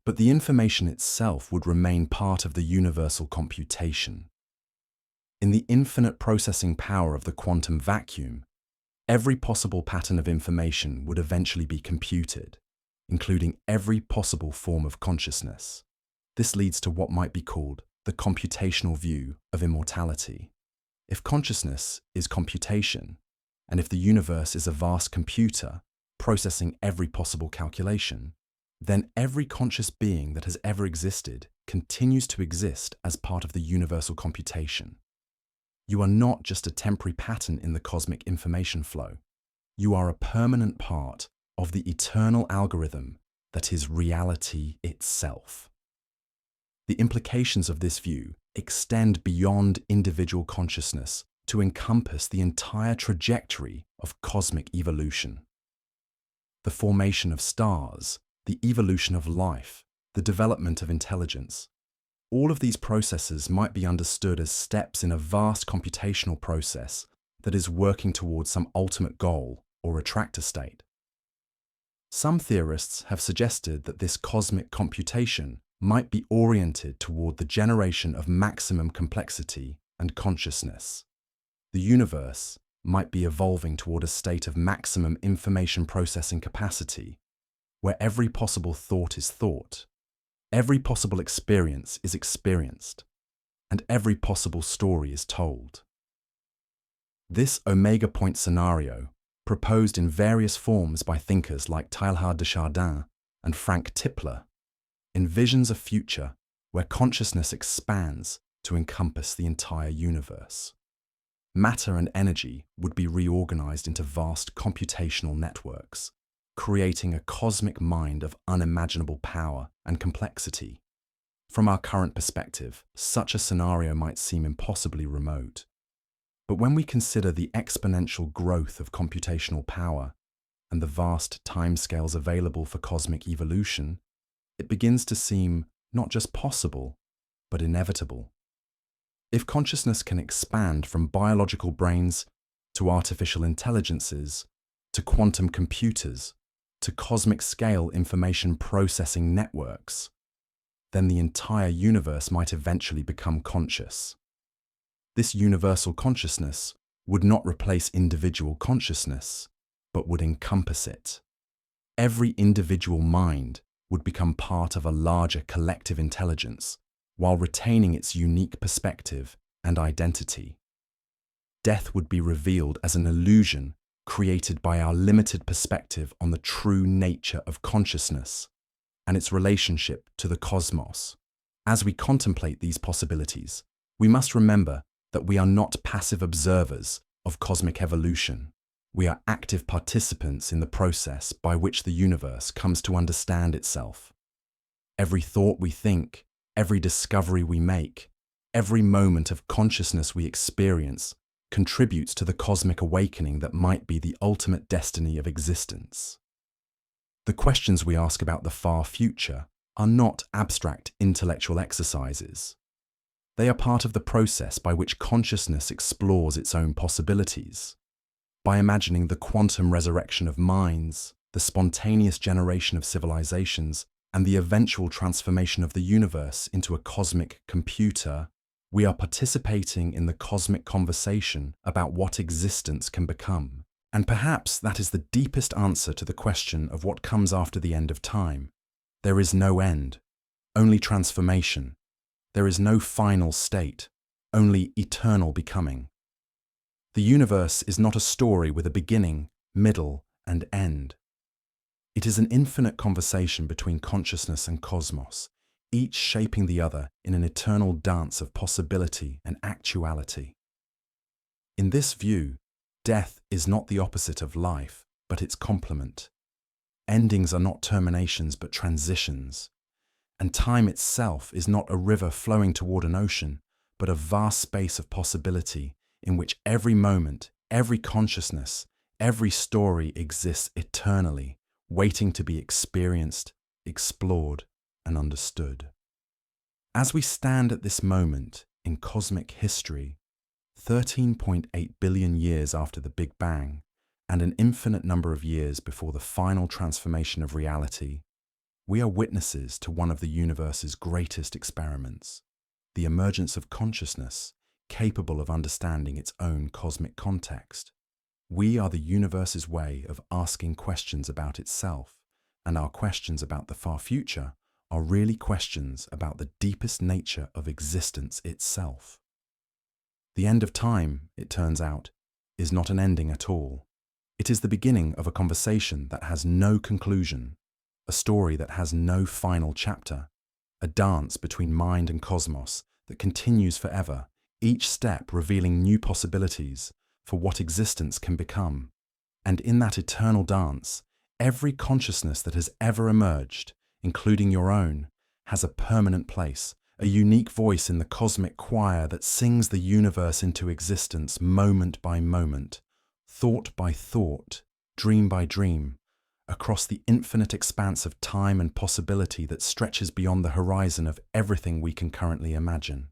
Speaker 1: but the information itself would remain part of the universal computation. In the infinite processing power of the quantum vacuum, every possible pattern of information would eventually be computed, including every possible form of consciousness. This leads to what might be called the computational view of immortality. If consciousness is computation, and if the universe is a vast computer processing every possible calculation, then every conscious being that has ever existed continues to exist as part of the universal computation. You are not just a temporary pattern in the cosmic information flow. You are a permanent part of the eternal algorithm that is reality itself. The implications of this view extend beyond individual consciousness to encompass the entire trajectory of cosmic evolution. The formation of stars, the evolution of life, the development of intelligence. All of these processes might be understood as steps in a vast computational process that is working towards some ultimate goal or attractor state. Some theorists have suggested that this cosmic computation might be oriented toward the generation of maximum complexity and consciousness. The universe might be evolving toward a state of maximum information processing capacity, where every possible thought is thought, every possible experience is experienced, and every possible story is told. This omega point scenario, proposed in various forms by thinkers like Teilhard de Chardin and Frank Tipler, envisions a future where consciousness expands to encompass the entire universe. Matter and energy would be reorganized into vast computational networks, creating a cosmic mind of unimaginable power and complexity. From our current perspective, such a scenario might seem impossibly remote. But when we consider the exponential growth of computational power and the vast timescales available for cosmic evolution, it begins to seem not just possible, but inevitable. If consciousness can expand from biological brains to artificial intelligences to quantum computers to cosmic-scale information processing networks, then the entire universe might eventually become conscious. This universal consciousness would not replace individual consciousness, but would encompass it. Every individual mind would become part of a larger collective intelligence, while retaining its unique perspective and identity. Death would be revealed as an illusion created by our limited perspective on the true nature of consciousness and its relationship to the cosmos. As we contemplate these possibilities, we must remember that we are not passive observers of cosmic evolution. We are active participants in the process by which the universe comes to understand itself. Every thought we think, every discovery we make, every moment of consciousness we experience contributes to the cosmic awakening that might be the ultimate destiny of existence. The questions we ask about the far future are not abstract intellectual exercises. They are part of the process by which consciousness explores its own possibilities. By imagining the quantum resurrection of minds, the spontaneous generation of civilizations, and the eventual transformation of the universe into a cosmic computer, we are participating in the cosmic conversation about what existence can become. And perhaps that is the deepest answer to the question of what comes after the end of time. There is no end, only transformation. There is no final state, only eternal becoming. The universe is not a story with a beginning, middle, and end. It is an infinite conversation between consciousness and cosmos, each shaping the other in an eternal dance of possibility and actuality. In this view, death is not the opposite of life, but its complement. Endings are not terminations, but transitions. And time itself is not a river flowing toward an ocean, but a vast space of possibility in which every moment, every consciousness, every story exists eternally, waiting to be experienced, explored, and understood. As we stand at this moment in cosmic history, 13.8 billion years after the Big Bang, and an infinite number of years before the final transformation of reality, we are witnesses to one of the universe's greatest experiments, the emergence of consciousness capable of understanding its own cosmic context. We are the universe's way of asking questions about itself, and our questions about the far future are really questions about the deepest nature of existence itself. The end of time, it turns out, is not an ending at all. It is the beginning of a conversation that has no conclusion, a story that has no final chapter, a dance between mind and cosmos that continues forever, each step revealing new possibilities for what existence can become. And in that eternal dance, every consciousness that has ever emerged, including your own, has a permanent place, a unique voice in the cosmic choir that sings the universe into existence moment by moment, thought by thought, dream by dream, across the infinite expanse of time and possibility that stretches beyond the horizon of everything we can currently imagine.